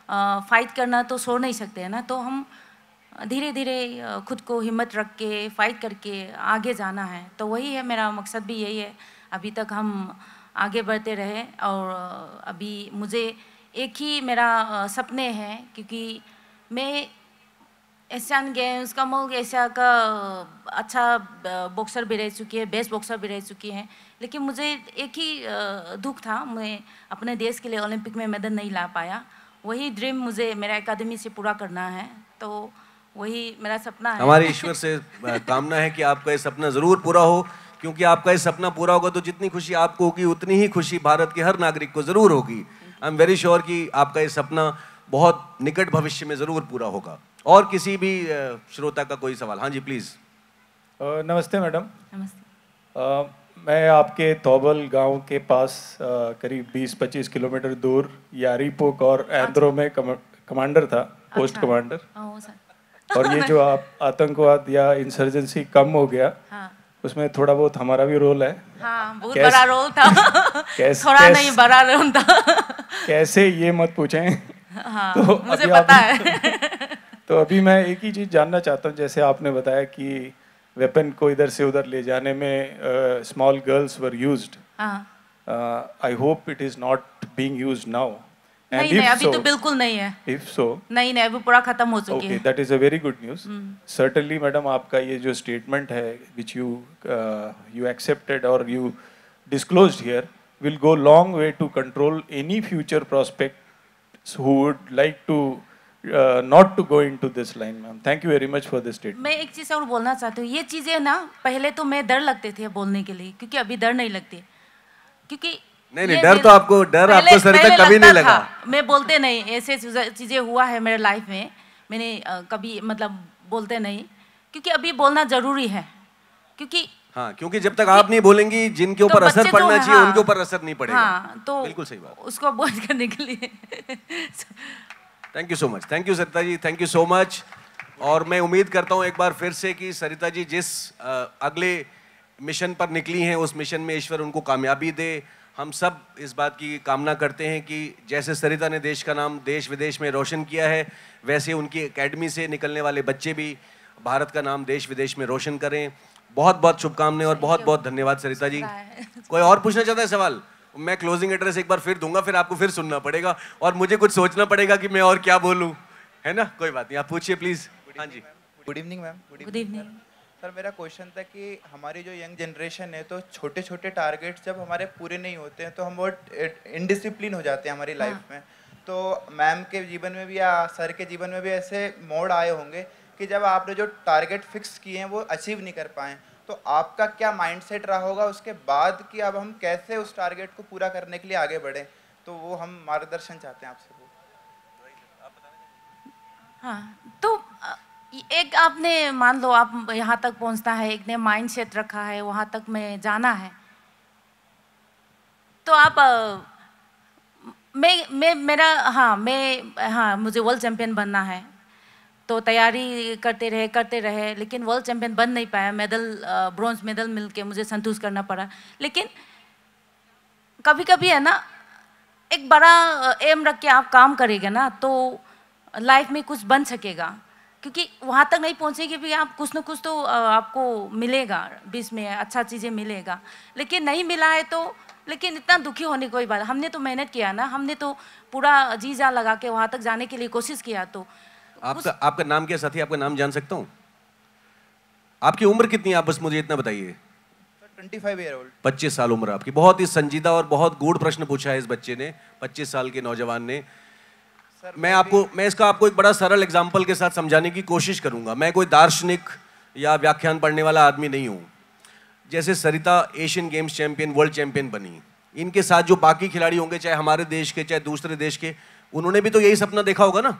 Speaker 2: फाइट करना तो छोड़ नहीं सकते हैं ना। तो हम धीरे धीरे खुद को हिम्मत रख के फाइट करके आगे जाना है। तो वही है, मेरा मकसद भी यही है। अभी तक हम आगे बढ़ते रहे, और अभी मुझे एक ही मेरा सपने हैं, क्योंकि मैं एशियन गेम्स कमल एशिया का अच्छा बॉक्सर भी रह चुकी है, बेस्ट बॉक्सर भी रह चुकी है, लेकिन मुझे एक ही दुख था, मैं अपने देश के लिए ओलंपिक में मेडल नहीं ला पाया। वही ड्रीम मुझे मेरा एकेडमी से पूरा करना है, तो वही मेरा सपना है।
Speaker 1: हमारे ईश्वर से कामना है कि आपका ये सपना ज़रूर पूरा हो, क्योंकि आपका ये सपना पूरा होगा तो जितनी खुशी आपको होगी उतनी ही खुशी भारत के हर नागरिक को ज़रूर होगी। आई एम वेरी श्योर कि आपका ये सपना बहुत निकट भविष्य में ज़रूर पूरा होगा। और किसी भी श्रोता का कोई सवाल? हाँ जी प्लीज़।
Speaker 5: नमस्ते मैडम।
Speaker 2: नमस्ते।
Speaker 5: मैं आपके तोबल गांव के पास करीब 20-25 किलोमीटर दूर यारीपोक और एंद्रो में कमांडर था, पोस्ट कमांडर। और ये जो आप आतंकवाद या इंसर्जेंसी कम हो गया,
Speaker 2: हाँ।
Speaker 5: उसमें थोड़ा बहुत हमारा भी रोल है।
Speaker 2: हाँ, बहुत बड़ा रोल था। थोड़ा नहीं, बड़ा रोल था।
Speaker 5: कैसे ये मत पूछें।
Speaker 2: हाँ,
Speaker 5: तो
Speaker 2: मुझे पता है।
Speaker 5: तो अभी मैं एक ही चीज़ जानना चाहता हूँ, जैसे आपने बताया कि वेपन को इधर से उधर ले जाने में small girls were used. I hope it is not being used now.
Speaker 2: नहीं, अभी तो बिल्कुल नहीं है।
Speaker 5: इफ सो
Speaker 2: नहीं, अभी पूरा खत्म हो चुकी है।
Speaker 5: Okay, that is a very good news. Certainly madam, आपका ये जो स्टेटमेंट है विच यू एक्सेप्टेड और you disclosed here will go long way to control any future prospects who would like to not to go into this line, ma'am. Thank you very much for this statement.
Speaker 2: मैं एक चीज़ और बोलना चाहती हूँ। ये चीज़ें ना पहले तो मैं डर लगते थे बोलने के लिए, क्योंकि अभी डर नहीं लगती, क्योंकि
Speaker 1: नहीं डर तो आपको सरिता कभी नहीं लगा।
Speaker 2: मैं बोलते नहीं, ऐसे चीज़ें हुआ है मेरे लाइफ में, मैंने कभी मतलब बोलते नहीं, क्योंकि अभी बोलना जरूरी है, क्योंकि
Speaker 1: हाँ, क्योंकि जब तक आप नहीं बोलेंगी जिनके ऊपर असर पड़ना चाहिए उनके ऊपर असर नहीं पड़ेगा।
Speaker 2: हाँ, तो
Speaker 1: बिल्कुल सही बात।
Speaker 2: उसको अवॉइड करने के लिए
Speaker 1: thank you so much. Thank you Sarita ji, thank you so much. और मैं उम्मीद करता हूँ एक बार फिर से कि सरिता जी जिस अगले मिशन पर निकली हैं उस मिशन में ईश्वर उनको कामयाबी दे। हम सब इस बात की कामना करते हैं कि जैसे सरिता ने देश का नाम देश विदेश में रोशन किया है, वैसे उनकी एकेडमी से निकलने वाले बच्चे भी भारत का नाम देश विदेश में रोशन करें। बहुत बहुत शुभकामनाएं और बहुत बहुत धन्यवाद सरिता जी। कोई और पूछना चाहता है सवाल? मैं क्लोजिंग एड्रेस एक बार फिर दूंगा, फिर आपको फिर सुनना पड़ेगा और मुझे कुछ सोचना पड़ेगा कि मैं और क्या बोलूं, है ना? कोई बात नहीं, आप पूछिए प्लीज। हाँ जी।
Speaker 6: Good evening ma'am.
Speaker 2: Good evening
Speaker 6: sir, मेरा क्वेश्चन था कि हमारी जो यंग जनरेशन है, तो छोटे छोटे टारगेट्स जब हमारे पूरे नहीं होते हैं तो हम बहुत इनडिसिप्लिन हो जाते हैं हमारी लाइफ में। तो मैम के जीवन में भी या सर के जीवन में भी ऐसे मोड़ आए होंगे कि जब आपने जो टारगेट फिक्स किए हैं वो अचीव नहीं कर पाए, तो आपका क्या माइंडसेट रहा होगा उसके बाद कि अब हम कैसे उस टारगेट को पूरा करने के लिए आगे बढ़े? तो वो हम मार्गदर्शन चाहते हैं आपसे।
Speaker 2: हाँ, तो एक आपने मान लो आप यहाँ तक पहुँचना है, एक ने माइंडसेट रखा है वहाँ तक में जाना है, तो आप मुझे वर्ल्ड चैंपियन बनना है, तो तैयारी करते रहे, लेकिन वर्ल्ड चैंपियन बन नहीं पाया। मेडल ब्रॉन्ज मेडल मिलके मुझे संतुष्ट करना पड़ा। लेकिन कभी कभी है ना, एक बड़ा एम रख के आप काम करेंगे ना तो लाइफ में कुछ बन सकेगा, क्योंकि वहाँ तक नहीं पहुँचेगी भी आप कुछ न कुछ तो आपको मिलेगा, बीच में अच्छा चीज़ें मिलेगा। लेकिन नहीं मिला है तो लेकिन इतना दुखी होने की कोई बात। हमने तो मेहनत किया ना, हमने तो पूरा जी जान लगा के वहाँ तक जाने के लिए कोशिश किया। तो
Speaker 1: आपका नाम क्या साथी? आपका नाम जान सकता हूँ? आपकी उम्र कितनी है? आप बस मुझे इतना बताइए।
Speaker 6: 25 ईयर ओल्ड।
Speaker 1: 25 साल उम्र आपकी। बहुत ही संजीदा और बहुत गूढ़ प्रश्न पूछा है इस बच्चे ने, 25 साल के नौजवान ने। मैं इसका आपको एक बड़ा सरल एग्जाम्पल के साथ समझाने की कोशिश करूंगा। मैं कोई दार्शनिक या व्याख्यान पढ़ने वाला आदमी नहीं हूँ। जैसे Sarita Asian Games champion, world champion बनी, इनके साथ जो बाकी खिलाड़ी होंगे, चाहे हमारे देश के चाहे दूसरे देश के, उन्होंने भी तो यही सपना देखा होगा ना।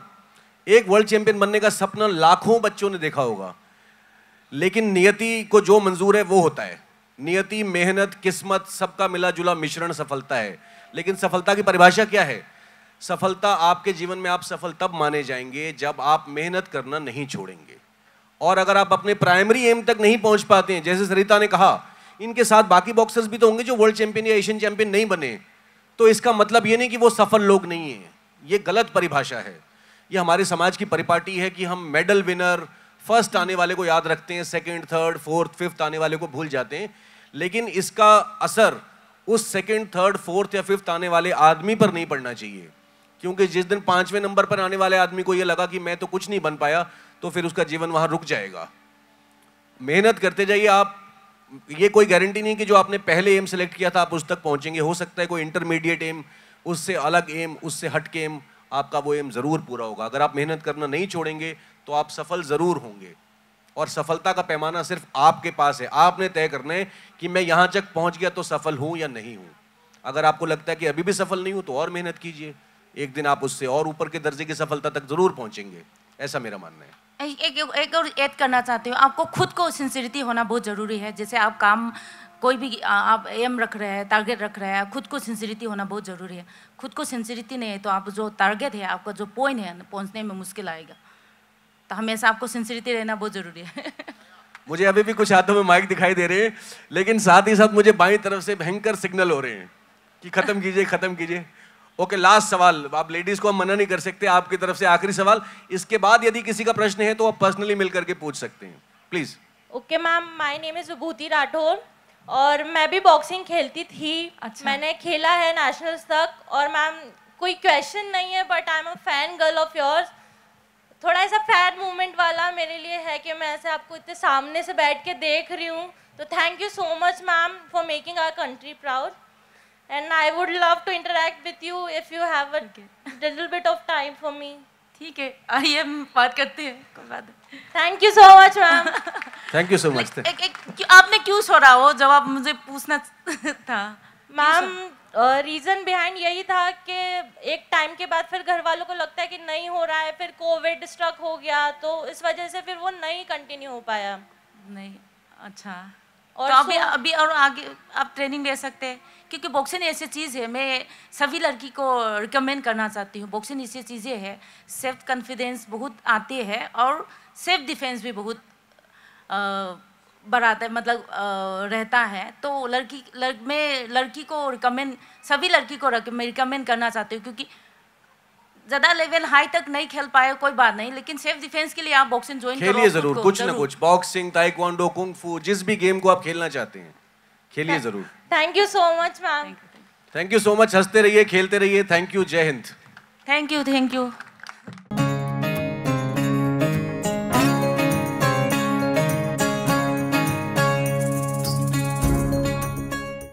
Speaker 1: एक वर्ल्ड चैंपियन बनने का सपना लाखों बच्चों ने देखा होगा, लेकिन नियति को जो मंजूर है वो होता है। नियति, मेहनत, किस्मत सबका मिला जुला मिश्रण सफलता है। लेकिन सफलता की परिभाषा क्या है? सफलता आपके जीवन में आप सफल तब माने जाएंगे जब आप मेहनत करना नहीं छोड़ेंगे। और अगर आप अपने प्राइमरी एम तक नहीं पहुंच पाते हैं, जैसे सरिता ने कहा, इनके साथ बाकी बॉक्सर्स भी तो होंगे जो वर्ल्ड चैंपियन या एशियन चैंपियन नहीं बने, तो इसका मतलब ये नहीं कि वो सफल लोग नहीं हैं। ये गलत परिभाषा है। ये हमारे समाज की परिपाटी है कि हम मेडल विनर, फर्स्ट आने वाले को याद रखते हैं, सेकंड, थर्ड, फोर्थ, फिफ्थ आने वाले को भूल जाते हैं। लेकिन इसका असर उस सेकंड, थर्ड, फोर्थ या फिफ्थ आने वाले आदमी पर नहीं पड़ना चाहिए, क्योंकि जिस दिन 5वें नंबर पर आने वाले आदमी को ये लगा कि मैं तो कुछ नहीं बन पाया, तो फिर उसका जीवन वहां रुक जाएगा। मेहनत करते जाइए आप। ये कोई गारंटी नहीं कि जो आपने पहले एम सेलेक्ट किया था आप उस तक पहुंचेंगे। हो सकता है कोई इंटरमीडिएट एम, उससे अलग एम, उससे हट के एम, आपका वो एम जरूर पूरा होगा। अगर आप मेहनत करना नहीं छोड़ेंगे तो आप सफल जरूर होंगे। और सफलता का पैमाना सिर्फ आपके पास है। आपने तय करना है कि मैं यहां तक पहुंच गया तो सफल हूं या नहीं हूं। अगर आपको लगता है कि अभी भी सफल नहीं हूं तो और मेहनत कीजिए, एक दिन आप उससे और ऊपर के दर्जे की सफलता तक जरूर पहुंचेंगे, ऐसा मेरा मानना है।
Speaker 2: एक और ऐड करना चाहती हूँ, आपको खुद को सिंसियरिटी होना बहुत ज़रूरी है। जैसे आप काम कोई भी आप एम रख रहे हैं, टारगेट रख रहे हैं, खुद को सिंसियरिटी होना बहुत ज़रूरी है। खुद को सिंसियरिटी नहीं है तो आप जो टारगेट है, आपका जो पॉइंट है, पहुंचने में मुश्किल आएगा। तो हमेशा आपको सिंसियरिटी रहना बहुत ज़रूरी है।
Speaker 1: मुझे अभी भी कुछ हाथों में माइक दिखाई दे रहे हैं, लेकिन साथ ही साथ मुझे बाईं तरफ से भयंकर सिग्नल हो रहे हैं कि खत्म कीजिए, खत्म कीजिए। ओके, लास्ट सवाल। आप लेडीज को हम मना नहीं कर सकते, आपकी तरफ से आखिरी सवाल। इसके बाद यदि किसी का प्रश्न है तो आप पर्सनली मिल करके पूछ सकते हैं, please.
Speaker 7: Okay ma'am, my name is Vibhuti Rathore और मैं भी बॉक्सिंग खेलती थी।
Speaker 2: अच्छा।
Speaker 7: मैंने खेला है नेशनल्स तक। और मैम कोई क्वेश्चन नहीं है, but I am a fan girl of yours. थोड़ा ऐसा फैन मूवमेंट वाला मेरे लिए है कि मैं ऐसे आपको इतने सामने से बैठ के देख रही हूँ। तो thank you so much ma'am for making our country proud. And I would love to interact with you if you have a little bit of time for me.
Speaker 2: ठीक है, आइए हम बात करते हैं, कोई बात नहीं।
Speaker 7: Thank you so much, ma'am.
Speaker 1: Thank you so much.
Speaker 2: आपने क्यों छोड़ा वो जवाब मुझे पूछना था?
Speaker 7: मैम रीज़न बिहाइंड यही था कि एक टाइम के बाद फिर घर वालों को लगता है कि नहीं हो रहा है, फिर कोविड स्ट्रक हो गया, तो इस वजह से फिर वो नहीं कंटिन्यू हो पाया।
Speaker 2: नहीं, अच्छा।
Speaker 7: और
Speaker 2: तो अभी और आगे आप ट्रेनिंग ले सकते हैं, क्योंकि बॉक्सिंग ऐसी चीज़ है, मैं सभी लड़की को रिकमेंड करना चाहती हूँ। बॉक्सिंग ऐसी चीज़ें है, सेल्फ कॉन्फिडेंस बहुत आती है और सेल्फ डिफेंस भी बहुत बढ़ाता है, मतलब रहता है। तो मैं लड़की को रिकमेंड, सभी लड़की को मैं रिकमेंड करना चाहती हूँ, क्योंकि ज़्यादा लेवल हाई तक नहीं खेल पाए कोई बात नहीं, लेकिन सेल्फ डिफेंस के लिए आप बॉक्सिंग ज्वाइन करो।
Speaker 1: खेलिए जरूर, कुछ ना कुछ, बॉक्सिंग, ताइक्वांडो, कुंग फू, जिस भी गेम को आप खेलना चाहते हैं खेलिए जरूर।
Speaker 7: Thank you so much ma'am.
Speaker 1: Thank you so much. हंसते रहिए, खेलते रहिए। Thank you. जय हिंद।
Speaker 2: Thank you.